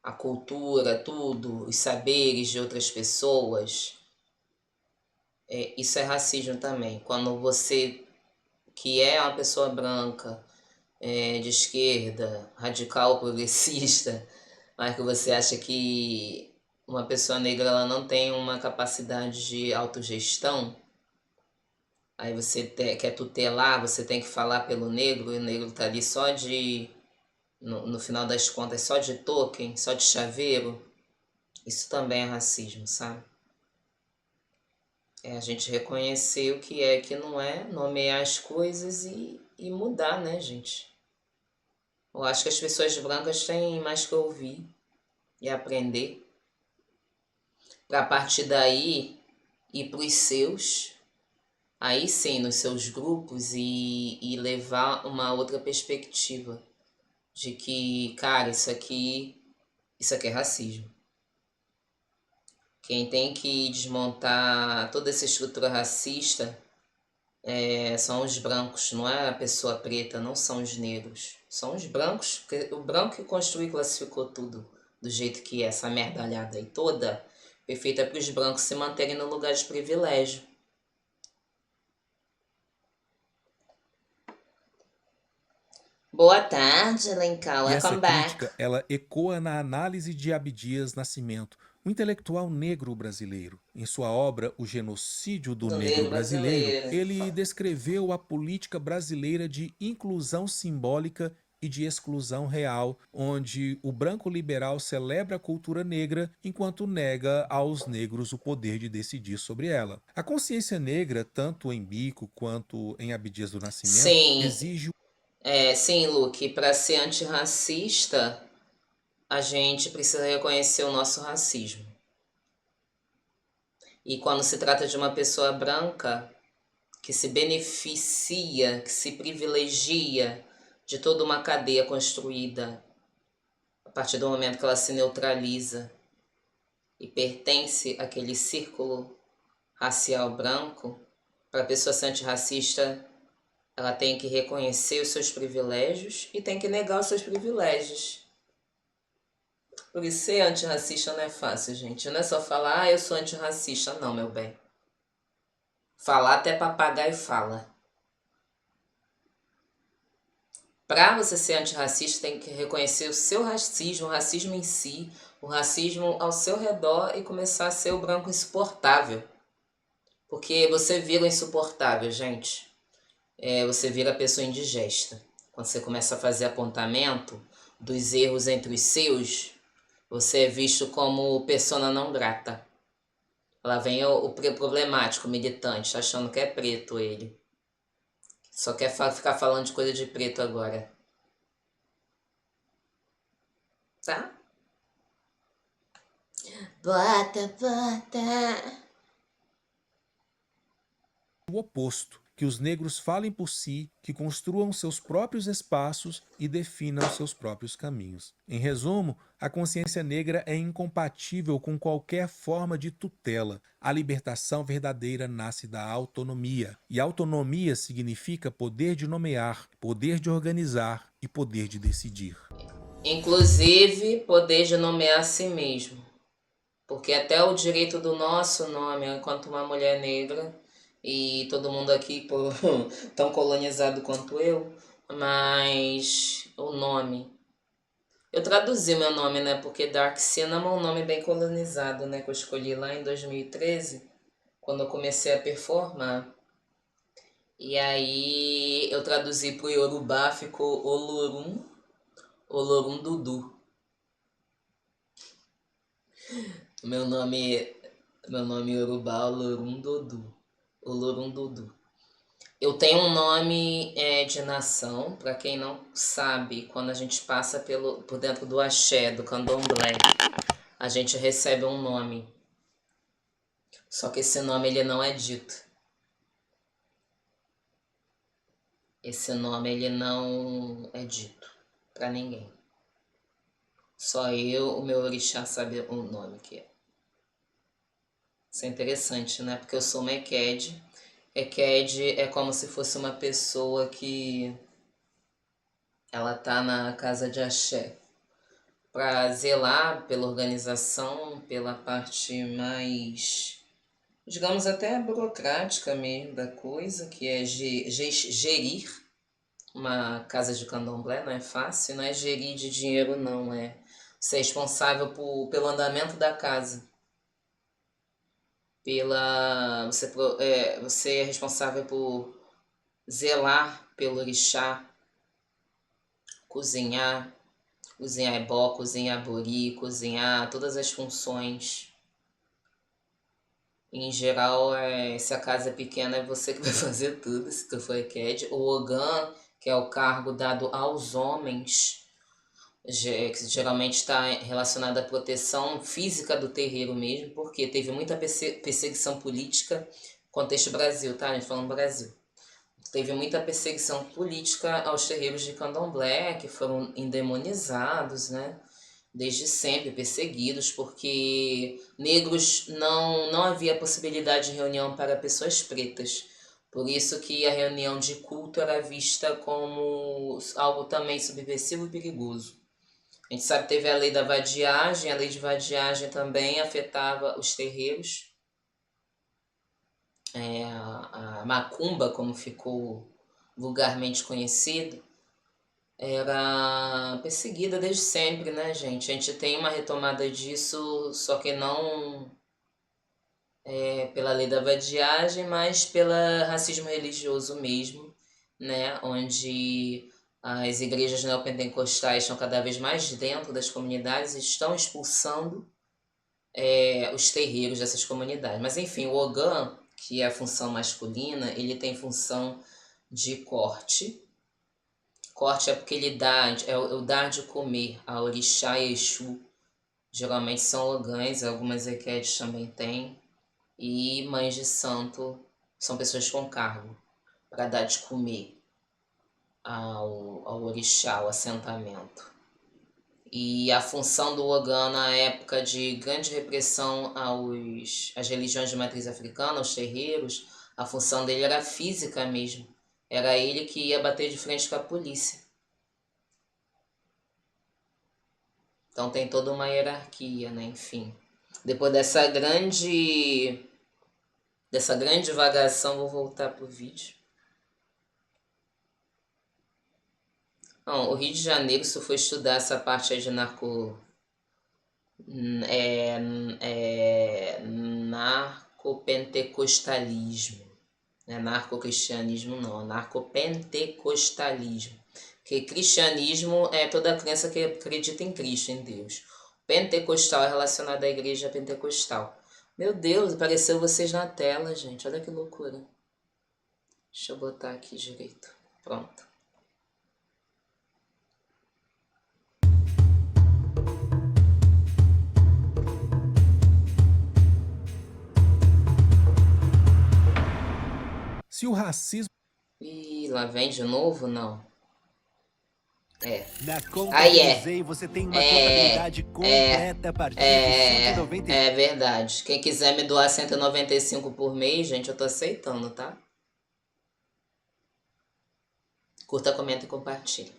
a cultura, tudo, os saberes de outras pessoas, isso é racismo também. Quando você, que é uma pessoa branca, de esquerda, radical, progressista, mas que você acha que uma pessoa negra ela não tem uma capacidade de autogestão, aí você quer tutelar, você tem que falar pelo negro, e o negro tá ali só de, no final das contas, só de token, só de chaveiro, isso também é racismo, sabe? É a gente reconhecer o que é e que não é, nomear as coisas e mudar, né, gente? Eu acho que as pessoas brancas têm mais que ouvir e aprender, para a partir daí ir para os seus, aí sim, nos seus grupos e levar uma outra perspectiva de que, cara, isso aqui é racismo. Quem tem que desmontar toda essa estrutura racista são os brancos, não é a pessoa preta, não são os negros. São os brancos, porque o branco que construiu e classificou tudo do jeito que é, essa merdalhada aí toda, foi feita para os brancos se manterem no lugar de privilégio. Boa tarde, Alencar. E essa Welcome back. crítica, ela ecoa na análise de Abdias Nascimento, um intelectual negro brasileiro. Em sua obra O Genocídio do Do Negro negro Brasileiro, brasileiro. ele descreveu a política brasileira de inclusão simbólica e de exclusão real, onde o branco liberal celebra a cultura negra enquanto nega aos negros o poder de decidir sobre ela. A consciência negra, tanto em Bico quanto em Abdias do Nascimento, Sim, exige sim, Luke, para ser antirracista, a gente precisa reconhecer o nosso racismo. E quando se trata de uma pessoa branca que se beneficia, que se privilegia de toda uma cadeia construída a partir do momento que ela se neutraliza e pertence àquele círculo racial branco, para a pessoa ser antirracista, ela tem que reconhecer os seus privilégios e tem que negar os seus privilégios. Porque ser antirracista não é fácil, gente. Não é só falar, eu sou antirracista. Não, meu bem. Falar até papagaio fala. Para você ser antirracista, tem que reconhecer o seu racismo, o racismo em si, o racismo ao seu redor e começar a ser o branco insuportável. Porque você vira insuportável, gente. Você vira a pessoa indigesta. Quando você começa a fazer apontamento dos erros entre os seus, você é visto como persona não grata. Lá vem o problemático, o militante, achando que é preto ele. Só quer ficar falando de coisa de preto agora. Tá? Bota, bota. o oposto, que os negros falem por si, que construam seus próprios espaços e definam seus próprios caminhos. Em resumo, a consciência negra é incompatível com qualquer forma de tutela. A libertação verdadeira nasce da autonomia, e autonomia significa poder de nomear, poder de organizar e poder de decidir. Inclusive, poder de nomear a si mesmo. Porque até o direito do nosso nome, enquanto uma mulher negra, e todo mundo aqui tão colonizado quanto eu, mas o nome. Eu traduzi meu nome, né? Porque Dark Cinnamon é um nome bem colonizado, né? Que eu escolhi lá em 2013, quando eu comecei a performar. E aí eu traduzi pro Yorubá, ficou Olorum, Olorum Dudu. Meu nome, meu nome Yorubá é Olorum Dudu. Olorum Dudu. Eu tenho um nome de nação, para quem não sabe, quando a gente passa por dentro do axé, do candomblé, a gente recebe um nome. Só que esse nome ele não é dito. Esse nome ele não é dito para ninguém. Só eu, o meu orixá, sabe o nome que é. Isso é interessante, né? Porque eu sou uma EQED. EQED é como se fosse uma pessoa que ela tá na casa de axé para zelar pela organização, pela parte mais, digamos, até burocrática mesmo da coisa, que é gerir uma casa de candomblé. Não é fácil, não é gerir de dinheiro, não, é ser responsável pelo andamento da casa. Você é responsável por zelar pelo orixá, cozinhar, cozinhar ebó, cozinhar bori, cozinhar todas as funções. Em geral, se a casa é pequena, é você que vai fazer tudo, se tu for EQED. O Ogã, que é o cargo dado aos homens, que geralmente está relacionado à proteção física do terreiro mesmo, porque teve muita perseguição política, contexto Brasil, tá? A gente falando Brasil. Teve muita perseguição política aos terreiros de candomblé, que foram endemonizados, né? Desde sempre perseguidos, porque negros não havia possibilidade de reunião para pessoas pretas. Por isso que a reunião de culto era vista como algo também subversivo e perigoso. A gente sabe que teve a lei da vadiagem, a lei de vadiagem também afetava os terreiros. A macumba, como ficou vulgarmente conhecido, era perseguida desde sempre, né, gente? A gente tem uma retomada disso, só que não pela lei da vadiagem, mas pelo racismo religioso mesmo, né? Onde as igrejas neopentecostais estão cada vez mais dentro das comunidades e estão expulsando os terreiros dessas comunidades. Mas enfim, o Ogã, que é a função masculina, ele tem função de corte. Corte é porque ele dá, é o dar de comer a orixá e exu. Geralmente são ogãs, algumas equedes também têm. E mães de santo são pessoas com cargo para dar de comer ao orixá, ao assentamento. E a função do Ogã na época de grande repressão às religiões de matriz africana, aos terreiros, a função dele era física mesmo. Era ele que ia bater de frente com a polícia. Então tem toda uma hierarquia, né? Enfim. Depois dessa grande divagação, vou voltar pro vídeo. Não, o Rio de Janeiro, se eu for estudar essa parte aí de narcopentecostalismo. Não é narcocristianismo, não. É narcopentecostalismo. Porque cristianismo é toda crença que acredita em Cristo, em Deus. Pentecostal é relacionado à igreja pentecostal. Meu Deus, apareceu vocês na tela, gente. Olha que loucura. Deixa eu botar aqui direito. Pronto. Se o racismo Ih, lá vem de novo? Não. Na conta Aí do Zey você tem uma contabilidade completa a partir de 190. É verdade. Quem quiser me doar 195 por mês, gente, eu tô aceitando, tá? Curta, comenta e compartilha.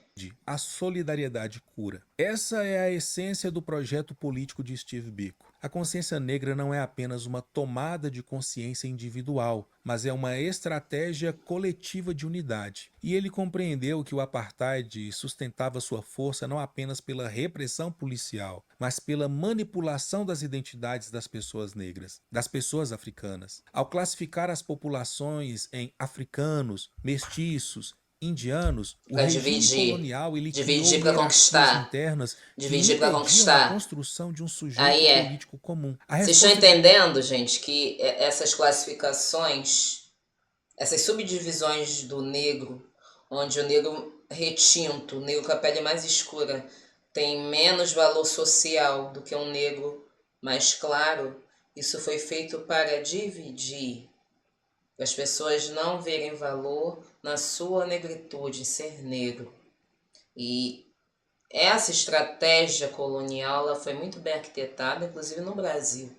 a solidariedade cura. Essa é a essência do projeto político de Steve Biko. A consciência negra não é apenas uma tomada de consciência individual, mas é uma estratégia coletiva de unidade. E ele compreendeu que o apartheid sustentava sua força não apenas pela repressão policial, mas pela manipulação das identidades das pessoas negras, das pessoas africanas. Ao classificar as populações em africanos, mestiços, indianos, o regime colonial ele criou hierarquias internas que impediam a construção de um sujeito político comum. Vocês estão entendendo, gente, que essas classificações, essas subdivisões do negro, onde o negro retinto, o negro com a pele mais escura, tem menos valor social do que um negro mais claro, isso foi feito para dividir, para as pessoas não verem valor na sua negritude, ser negro. E essa estratégia colonial ela foi muito bem arquitetada, inclusive no Brasil.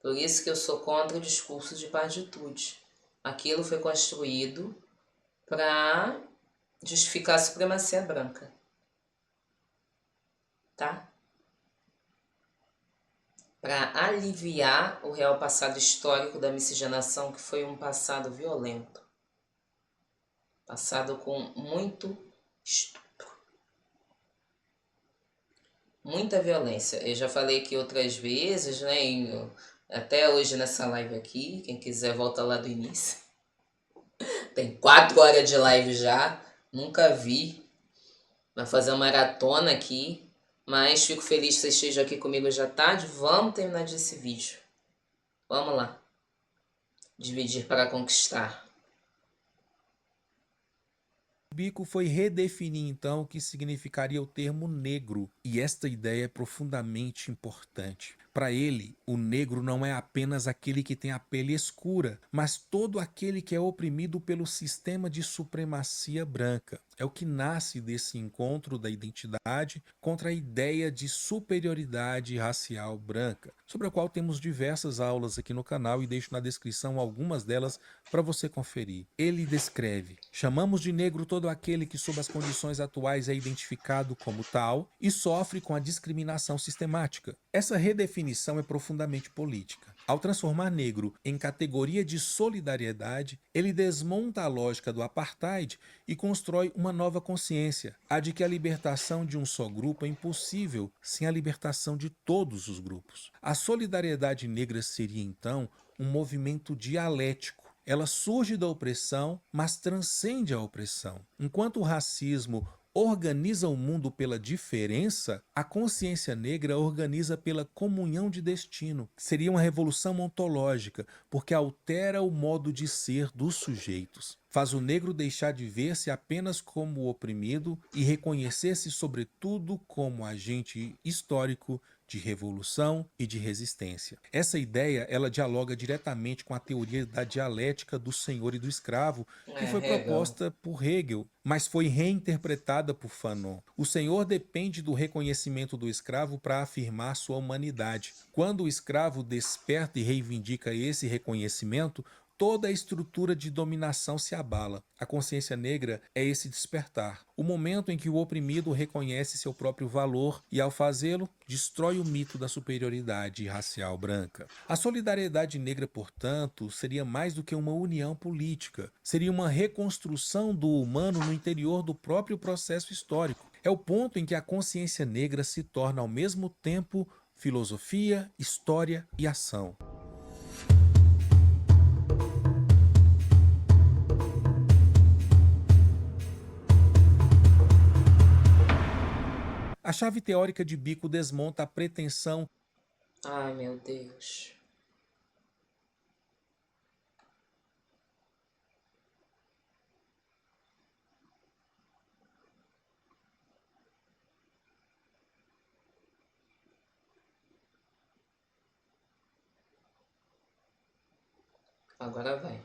Por isso que eu sou contra o discurso de parditude. Aquilo foi construído para justificar a supremacia branca, tá? Para aliviar o real passado histórico da miscigenação, que foi um passado violento, passado com muito estupro, muita violência. Eu já falei aqui outras vezes, né? Até hoje nessa live aqui, quem quiser volta lá do início. Tem 4 horas de live já, nunca vi. Vai fazer uma maratona aqui, mas fico feliz que vocês estejam aqui comigo hoje à tarde. Vamos terminar esse vídeo. Vamos lá. Dividir para conquistar. Biko foi redefinir então o que significaria o termo negro, e esta ideia é profundamente importante. Para ele, o negro não é apenas aquele que tem a pele escura, mas todo aquele que é oprimido pelo sistema de supremacia branca. É o que nasce desse encontro da identidade contra a ideia de superioridade racial branca, sobre a qual temos diversas aulas aqui no canal e deixo na descrição algumas delas para você conferir. Ele descreve: chamamos de negro todo aquele que sob as condições atuais é identificado como tal e sofre com a discriminação sistemática. Essa redefinição é profundamente política. Ao transformar negro em categoria de solidariedade, ele desmonta a lógica do apartheid e constrói uma nova consciência, a de que a libertação de um só grupo é impossível sem a libertação de todos os grupos. A solidariedade negra seria, então, um movimento dialético. Ela surge da opressão, mas transcende a opressão. Enquanto o racismo organiza o mundo pela diferença, a consciência negra organiza pela comunhão de destino. Seria uma revolução ontológica, porque altera o modo de ser dos sujeitos. Faz o negro deixar de ver-se apenas como oprimido e reconhecer-se, sobretudo, como agente histórico de revolução e de resistência. Essa ideia, ela dialoga diretamente com a teoria da dialética do senhor e do escravo, que foi proposta por Hegel, mas foi reinterpretada por Fanon. O senhor depende do reconhecimento do escravo para afirmar sua humanidade. Quando o escravo desperta e reivindica esse reconhecimento, toda a estrutura de dominação se abala. A consciência negra é esse despertar, o momento em que o oprimido reconhece seu próprio valor e, ao fazê-lo, destrói o mito da superioridade racial branca. A solidariedade negra, portanto, seria mais do que uma união política, seria uma reconstrução do humano no interior do próprio processo histórico. É o ponto em que a consciência negra se torna ao mesmo tempo filosofia, história e ação. A chave teórica de Biko desmonta a pretensão. Ai, meu Deus. Agora vai.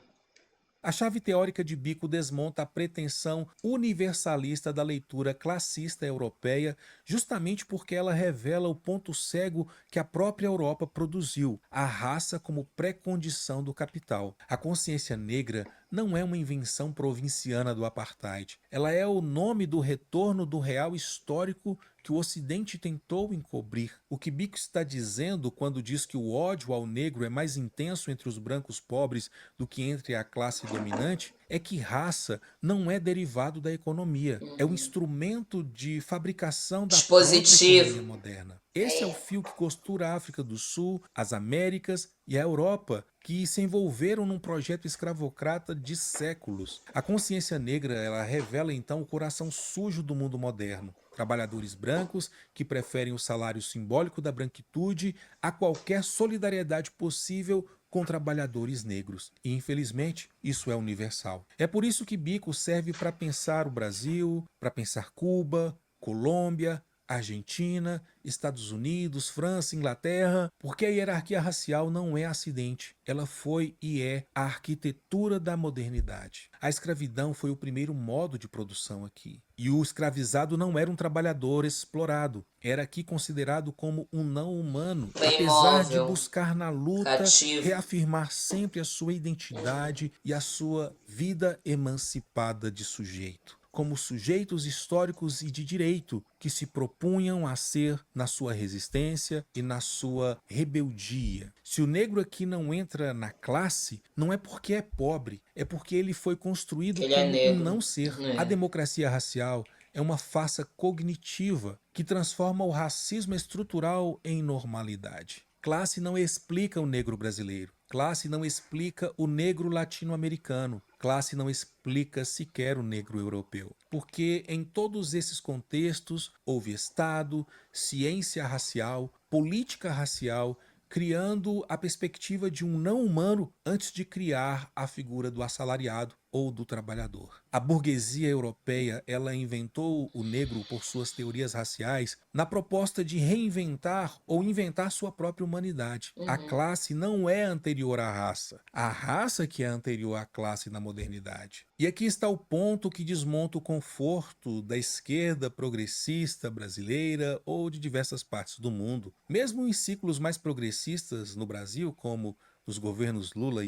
A chave teórica de Biko desmonta a pretensão universalista da leitura classista europeia, justamente porque ela revela o ponto cego que a própria Europa produziu, a raça como pré-condição do capital. A consciência negra não é uma invenção provinciana do apartheid. Ela é o nome do retorno do real histórico que o Ocidente tentou encobrir. O que Biko está dizendo quando diz que o ódio ao negro é mais intenso entre os brancos pobres do que entre a classe dominante é que raça não é derivado da economia. É um instrumento de fabricação da própria economia moderna. Esse é o fio que costura a África do Sul, as Américas e a Europa, que se envolveram num projeto escravocrata de séculos. A consciência negra, ela revela então o coração sujo do mundo moderno. Trabalhadores brancos que preferem o salário simbólico da branquitude a qualquer solidariedade possível com trabalhadores negros. E, infelizmente, isso é universal. É por isso que Biko serve para pensar o Brasil, para pensar Cuba, Colômbia, Argentina, Estados Unidos, França, Inglaterra, porque a hierarquia racial não é acidente. Ela foi e é a arquitetura da modernidade. A escravidão foi o primeiro modo de produção aqui. E o escravizado não era um trabalhador explorado. Era aqui considerado como um não humano, Bem apesar de imóvel, buscar na luta cativo. reafirmar sempre a sua identidade e a sua vida emancipada de sujeito, como sujeitos históricos e de direito que se propunham a ser na sua resistência e na sua rebeldia. Se o negro aqui não entra na classe, não é porque é pobre, é porque ele foi construído Ele é como um negro. não ser. A democracia racial é uma farsa cognitiva que transforma o racismo estrutural em normalidade. Classe não explica o negro brasileiro. Classe não explica o negro latino-americano. Classe não explica sequer o negro europeu. Porque em todos esses contextos houve Estado, ciência racial, política racial, criando a perspectiva de um não humano antes de criar a figura do assalariado ou do trabalhador. A burguesia europeia, ela inventou o negro por suas teorias raciais na proposta de reinventar ou inventar sua própria humanidade. A classe não é anterior à raça. A raça que é anterior à classe na modernidade. E aqui está o ponto que desmonta o conforto da esquerda progressista brasileira ou de diversas partes do mundo. Mesmo em ciclos mais progressistas no Brasil, como nos governos Lula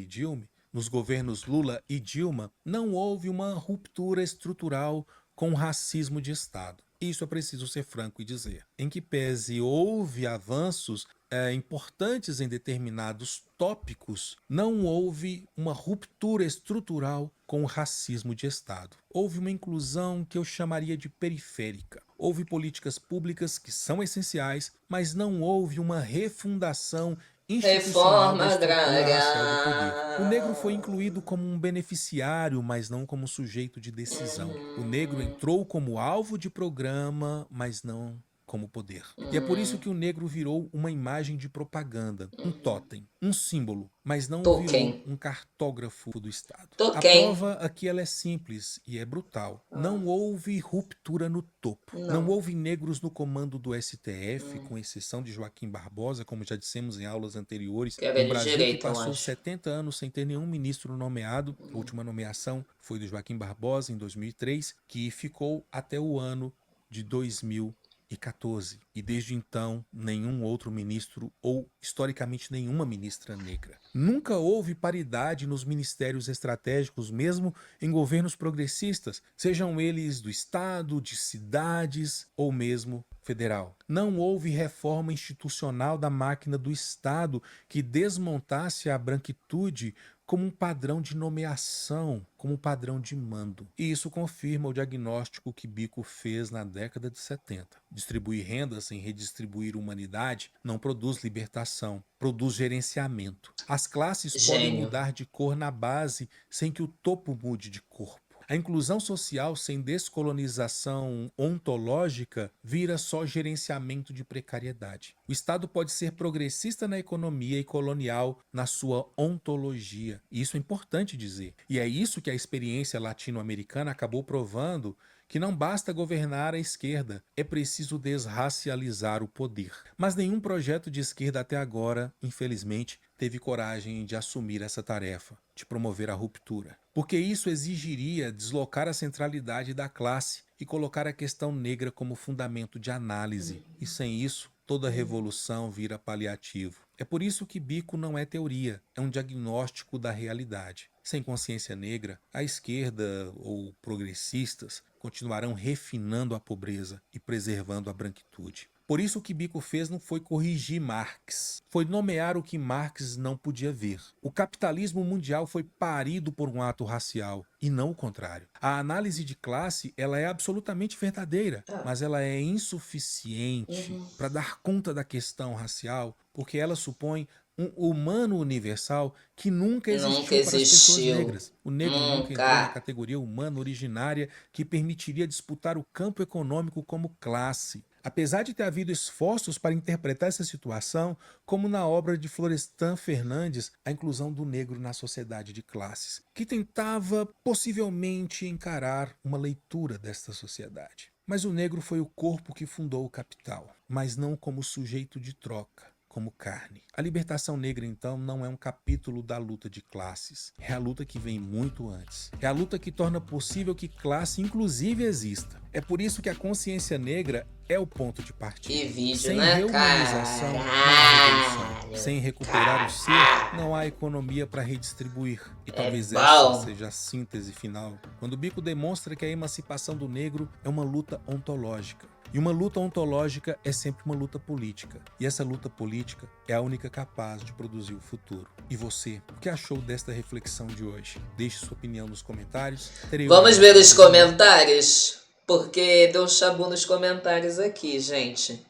e Dilma, não houve uma ruptura estrutural com o racismo de Estado. Isso é preciso ser franco e dizer. Em que pese houve avanços importantes em determinados tópicos, não houve uma ruptura estrutural com o racismo de Estado. Houve uma inclusão que eu chamaria de periférica. Houve políticas públicas que são essenciais, mas não houve uma refundação institucional da Reforma estrutura racial do poder. agrária. O negro foi incluído como um beneficiário, mas não como sujeito de decisão. O negro entrou como alvo de programa, mas não como poder. E é por isso que o negro virou uma imagem de propaganda, um totem, um símbolo, mas não virou um cartógrafo do Estado. A prova aqui ela é simples e é brutal. Não houve ruptura no topo. Não houve negros no comando do STF, com exceção de Joaquim Barbosa, como já dissemos em aulas anteriores. Um Brasil que passou 70 anos sem ter nenhum ministro nomeado. A última nomeação foi do Joaquim Barbosa em 2003, que ficou até o ano de 2014. E desde então, nenhum outro ministro ou, historicamente, nenhuma ministra negra. Nunca houve paridade nos ministérios estratégicos, mesmo em governos progressistas, sejam eles do Estado, de cidades ou mesmo federal. Não houve reforma institucional da máquina do Estado que desmontasse a branquitude como um padrão de nomeação, como um padrão de mando. E isso confirma o diagnóstico que Biko fez na década de 70. Distribuir renda sem redistribuir humanidade não produz libertação, produz gerenciamento. As classes podem mudar de cor na base sem que o topo mude de corpo. A inclusão social sem descolonização ontológica vira só gerenciamento de precariedade. O Estado pode ser progressista na economia e colonial na sua ontologia. E isso é importante dizer. E é isso que a experiência latino-americana acabou provando, que não basta governar a esquerda, é preciso desracializar o poder. Mas nenhum projeto de esquerda até agora, infelizmente, teve coragem de assumir essa tarefa, de promover a ruptura. Porque isso exigiria deslocar a centralidade da classe e colocar a questão negra como fundamento de análise. E sem isso, toda revolução vira paliativo. É por isso que Biko não é teoria, é um diagnóstico da realidade. Sem consciência negra, a esquerda ou progressistas continuarão refinando a pobreza e preservando a branquitude. Por isso o que Biko fez não foi corrigir Marx, foi nomear o que Marx não podia ver. O capitalismo mundial foi parido por um ato racial e não o contrário. A análise de classe ela é absolutamente verdadeira, mas ela é insuficiente para dar conta da questão racial, porque ela supõe um humano universal que nunca existiu para as pessoas negras. O negro nunca entrou na categoria humana originária que permitiria disputar o campo econômico como classe. Apesar de ter havido esforços para interpretar essa situação, como na obra de Florestan Fernandes, a inclusão do negro na sociedade de classes, que tentava possivelmente encarar uma leitura desta sociedade. Mas o negro foi o corpo que fundou o capital, mas não como sujeito de troca, como carne. A libertação negra, então, não é um capítulo da luta de classes. É a luta que vem muito antes. É a luta que torna possível que classe, inclusive, exista. É por isso que a consciência negra é o ponto de partida. Que vídeo, Sem né? reumanização, não há revolução. Caralho. Sem recuperar o ser, não há economia para redistribuir. E talvez bom. essa seja a síntese final, quando Biko demonstra que a emancipação do negro é uma luta ontológica. E uma luta ontológica é sempre uma luta política. E essa luta política é a única capaz de produzir o futuro. E você, o que achou desta reflexão de hoje? Deixe sua opinião nos comentários. Vamos ver os comentários? Porque deu chabu nos comentários aqui, gente.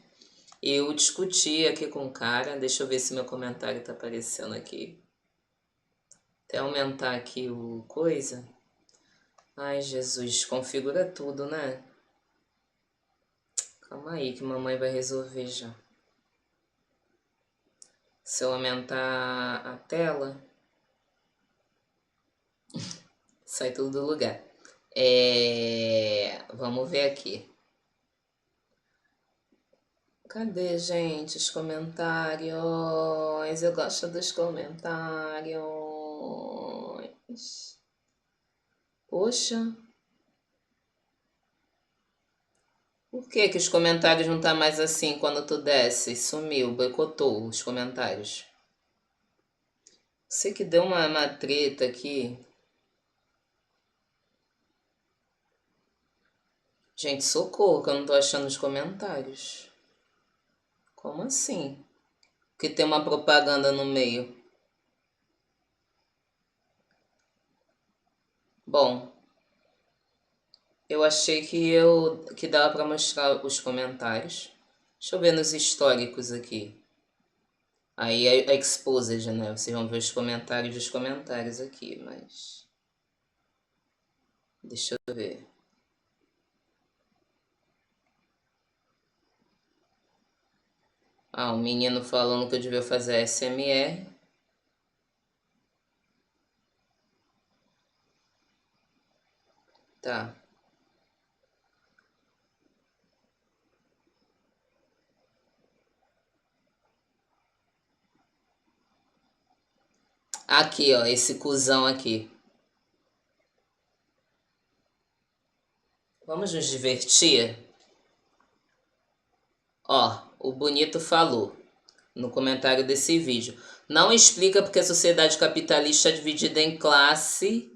Eu discuti aqui com o cara. Deixa eu ver se meu comentário tá aparecendo aqui. Até aumentar aqui o coisa. Ai, Jesus, configura tudo, né? Calma aí que mamãe vai resolver já. Se eu aumentar a tela, sai tudo do lugar. Vamos ver aqui. Cadê, gente, os comentários? Eu gosto dos comentários. Poxa. Por que que os comentários não tá mais assim quando tu desce? Sumiu, boicotou os comentários. Sei que deu uma treta aqui. Gente, socorro, que eu não tô achando os comentários. Como assim? Que tem uma propaganda no meio. Bom, eu achei que dava pra mostrar os comentários. Deixa eu ver nos históricos aqui. Aí é exposed, né? Vocês vão ver os comentários dos comentários aqui, mas... Deixa eu ver. Ah, o menino falando que eu devia fazer ASMR. Tá. Aqui, ó, esse cuzão aqui. Vamos nos divertir? Ó, o bonito falou no comentário desse vídeo. Não explica porque a sociedade capitalista é dividida em classe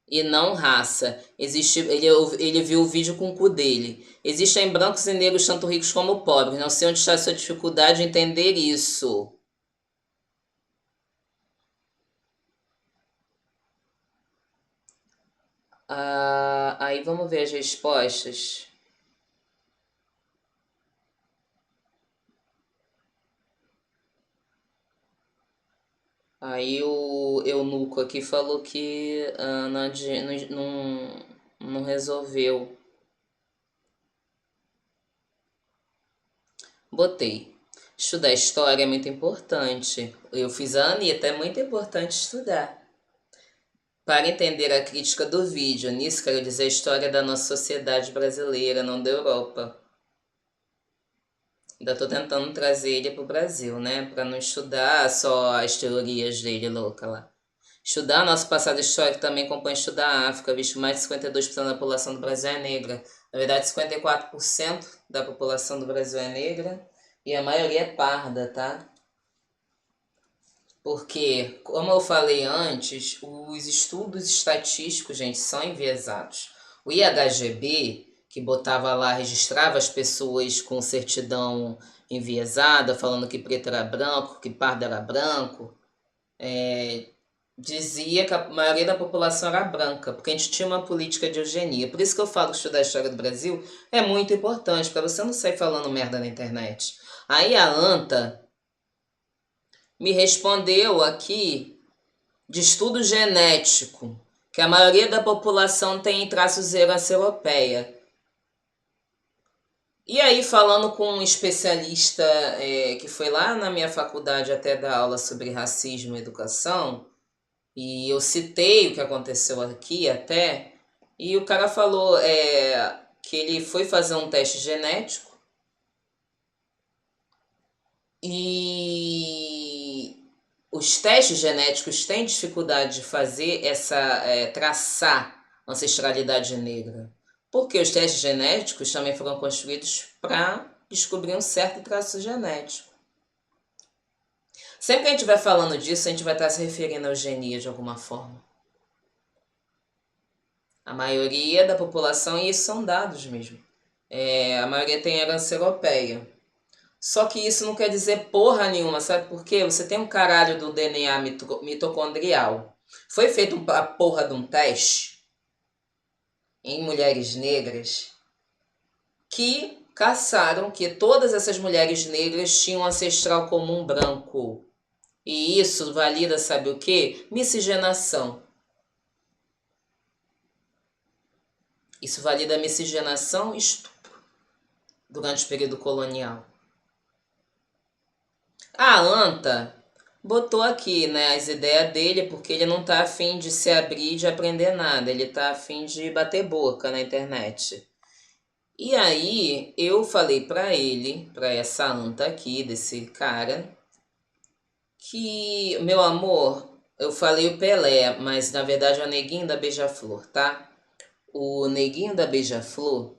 e não raça. Ele viu o vídeo com o cu dele. Existem brancos e negros tanto ricos como pobres. Não sei onde está a sua dificuldade em entender isso. Aí vamos ver as respostas. Aí o eunuco aqui falou que não resolveu. Botei. Estudar história é muito importante. Eu fiz a Anitta, é muito importante estudar. Para entender a crítica do vídeo, nisso quero dizer a história da nossa sociedade brasileira, não da Europa. Ainda tô tentando trazer ele pro Brasil, né? Para não estudar só as teorias dele louca lá. Estudar nosso passado histórico também compõe estudar a África, visto que mais de 52% da população do Brasil é negra. Na verdade, 54% da população do Brasil é negra e a maioria é parda, tá? Porque, como eu falei antes, os estudos estatísticos, gente, são enviesados. O IHGB, que botava lá, registrava as pessoas com certidão enviesada, falando que preto era branco, que pardo era branco, dizia que a maioria da população era branca, porque a gente tinha uma política de eugenia. Por isso que eu falo que estudar a história do Brasil é muito importante, para você não sair falando merda na internet. Aí a Anta me respondeu aqui de estudo genético, que a maioria da população tem traços de herança europeia. E aí, falando com um especialista que foi lá na minha faculdade até dar aula sobre racismo e educação, e eu citei o que aconteceu aqui até, e o cara falou que ele foi fazer um teste genético e os testes genéticos têm dificuldade de fazer traçar ancestralidade negra, porque os testes genéticos também foram construídos para descobrir um certo traço genético. Sempre que a gente vai falando disso, a gente vai estar se referindo à eugenia de alguma forma. A maioria da população, e isso são dados mesmo, a maioria tem herança europeia. Só que isso não quer dizer porra nenhuma, sabe por quê? Você tem um caralho do DNA mitocondrial. Foi feito a porra de um teste em mulheres negras que caçaram que todas essas mulheres negras tinham um ancestral comum branco. E isso valida, sabe o quê? Miscigenação. Isso valida miscigenação e estupro durante o período colonial. A Anta botou aqui, né, as ideias dele, porque ele não tá afim de se abrir e de aprender nada. Ele tá afim de bater boca na internet. E aí eu falei pra ele, pra essa Anta aqui, desse cara, que, meu amor, eu falei o Pelé, mas na verdade é o Neguinho da Beija-Flor, tá? O Neguinho da Beija-Flor,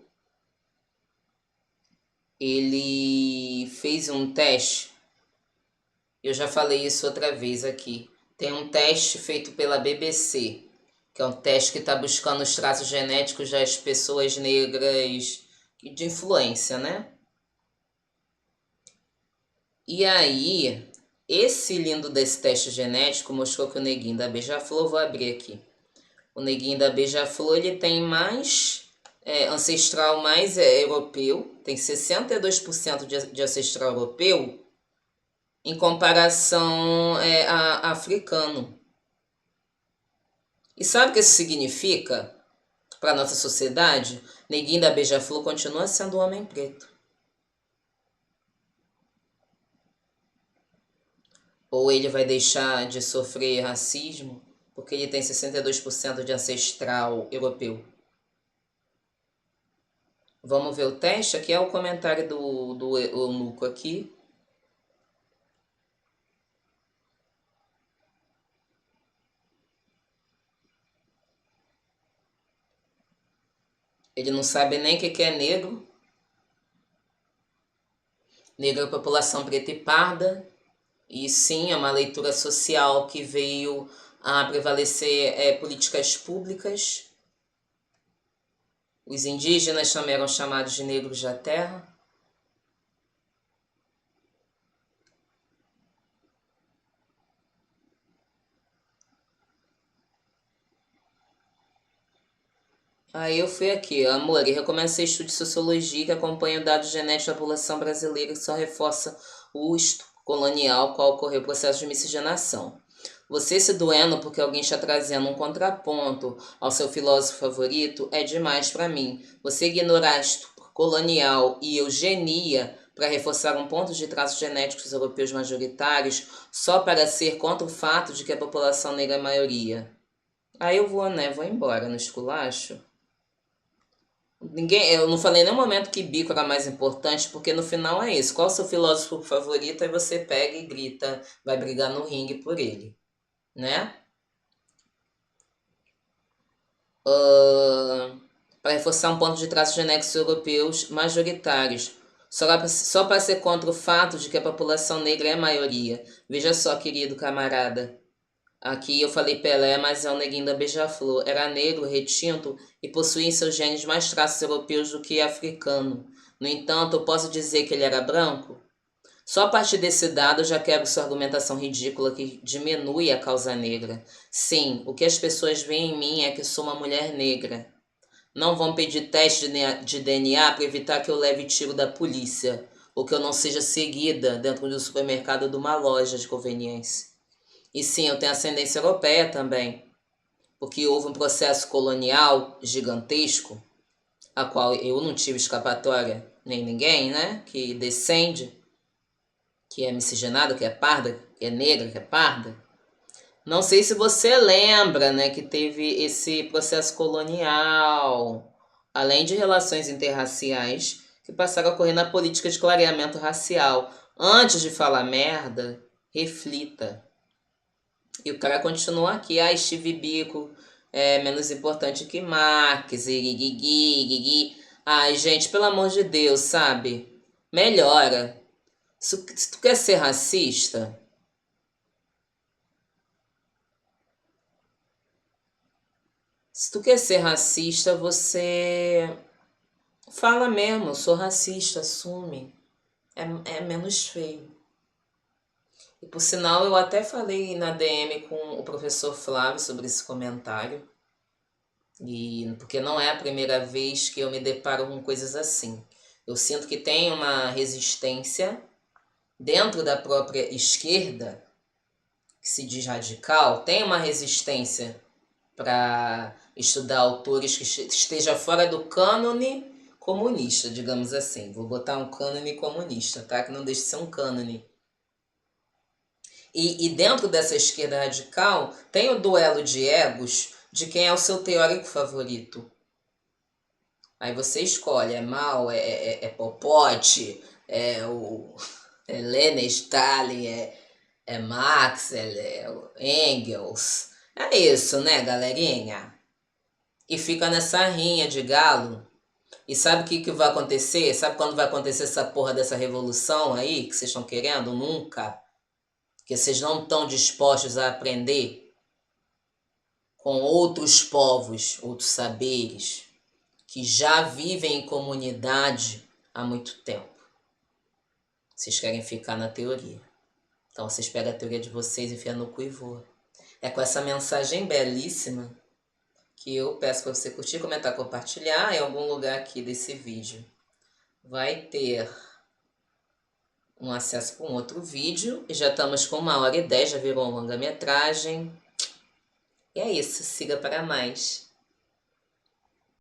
ele fez um teste, eu já falei isso outra vez aqui, tem um teste feito pela BBC, que é um teste que está buscando os traços genéticos das pessoas negras de influência, né? E aí, esse lindo desse teste genético mostrou que o Neguinho da Beija-Flor, vou abrir aqui, o Neguinho da Beija-Flor, ele tem mais ancestral mais europeu, tem 62% de ancestral europeu em comparação a africano. E sabe o que isso significa para a nossa sociedade? Neguinho da Beija-Flor continua sendo um homem preto. Ou ele vai deixar de sofrer racismo porque ele tem 62% de ancestral europeu. Vamos ver o teste? Aqui é o comentário do eunuco aqui. Ele não sabe nem o que é negro. Negro é a população preta e parda. E sim, é uma leitura social que veio a prevalecer políticas públicas. Os indígenas também eram chamados de negros da terra. Aí eu fui aqui, amor, e recomendo você estude sociologia que acompanha os dados genéticos da população brasileira que só reforça o estupro colonial qual ocorreu o processo de miscigenação. Você se doendo porque alguém está trazendo um contraponto ao seu filósofo favorito é demais para mim. Você ignorar estupro colonial e eugenia para reforçar um ponto de traços genéticos europeus majoritários só para ser contra o fato de que a população negra é a maioria. Aí eu vou embora no esculacho. Eu não falei em nenhum momento que bico era mais importante, porque no final é isso. Qual é o seu filósofo favorito? Aí você pega e grita, vai brigar no ringue por ele, né? Para reforçar um ponto de traços genéticos europeus majoritários, só para ser contra o fato de que a população negra é a maioria. Veja só, querido camarada. Aqui eu falei Pelé, mas é o Neguinho da Beija-Flor. Era negro, retinto e possuía em seus genes mais traços europeus do que africano. No entanto, eu posso dizer que ele era branco? Só a partir desse dado eu já quebro sua argumentação ridícula que diminui a causa negra. Sim, o que as pessoas veem em mim é que sou uma mulher negra. Não vão pedir teste de DNA para evitar que eu leve tiro da polícia ou que eu não seja seguida dentro do supermercado de uma loja de conveniência. E sim, eu tenho ascendência europeia também, porque houve um processo colonial gigantesco, a qual eu não tive escapatória, nem ninguém, né? Que descende, que é miscigenada, que é parda, que é negra, que é parda. Não sei se você lembra, né, que teve esse processo colonial, além de relações interraciais que passaram a ocorrer na política de clareamento racial. Antes de falar merda, reflita. E o cara continua aqui, Steve Biko é menos importante que Marx, Ai, gente, pelo amor de Deus, sabe? Melhora. Se tu quer ser racista, você fala mesmo, eu sou racista, assume. É menos feio. E por sinal, eu até falei na DM com o professor Flávio sobre esse comentário. Porque não é a primeira vez que eu me deparo com coisas assim. Eu sinto que tem uma resistência dentro da própria esquerda, que se diz radical, tem uma resistência para estudar autores que esteja fora do cânone comunista, digamos assim. Vou botar um cânone comunista, tá? Que não deixe de ser um cânone. E dentro dessa esquerda radical, tem o duelo de egos de quem é o seu teórico favorito. Aí você escolhe, é Mao, é Popote, é Lenin, Stalin, é Marx, é Engels. É isso, né, galerinha? E fica nessa rinha de galo. E sabe o que vai acontecer? Sabe quando vai acontecer essa porra dessa revolução aí que vocês estão querendo? Nunca. Que vocês não estão dispostos a aprender com outros povos, outros saberes, que já vivem em comunidade há muito tempo. Vocês querem ficar na teoria. Então vocês pegam a teoria de vocês, enfiam no cu e voam. É com essa mensagem belíssima que eu peço para você curtir, comentar, compartilhar em algum lugar aqui desse vídeo. Vai ter um acesso para um outro vídeo. E já estamos com 1h10, já virou uma longa-metragem. E é isso, siga para mais.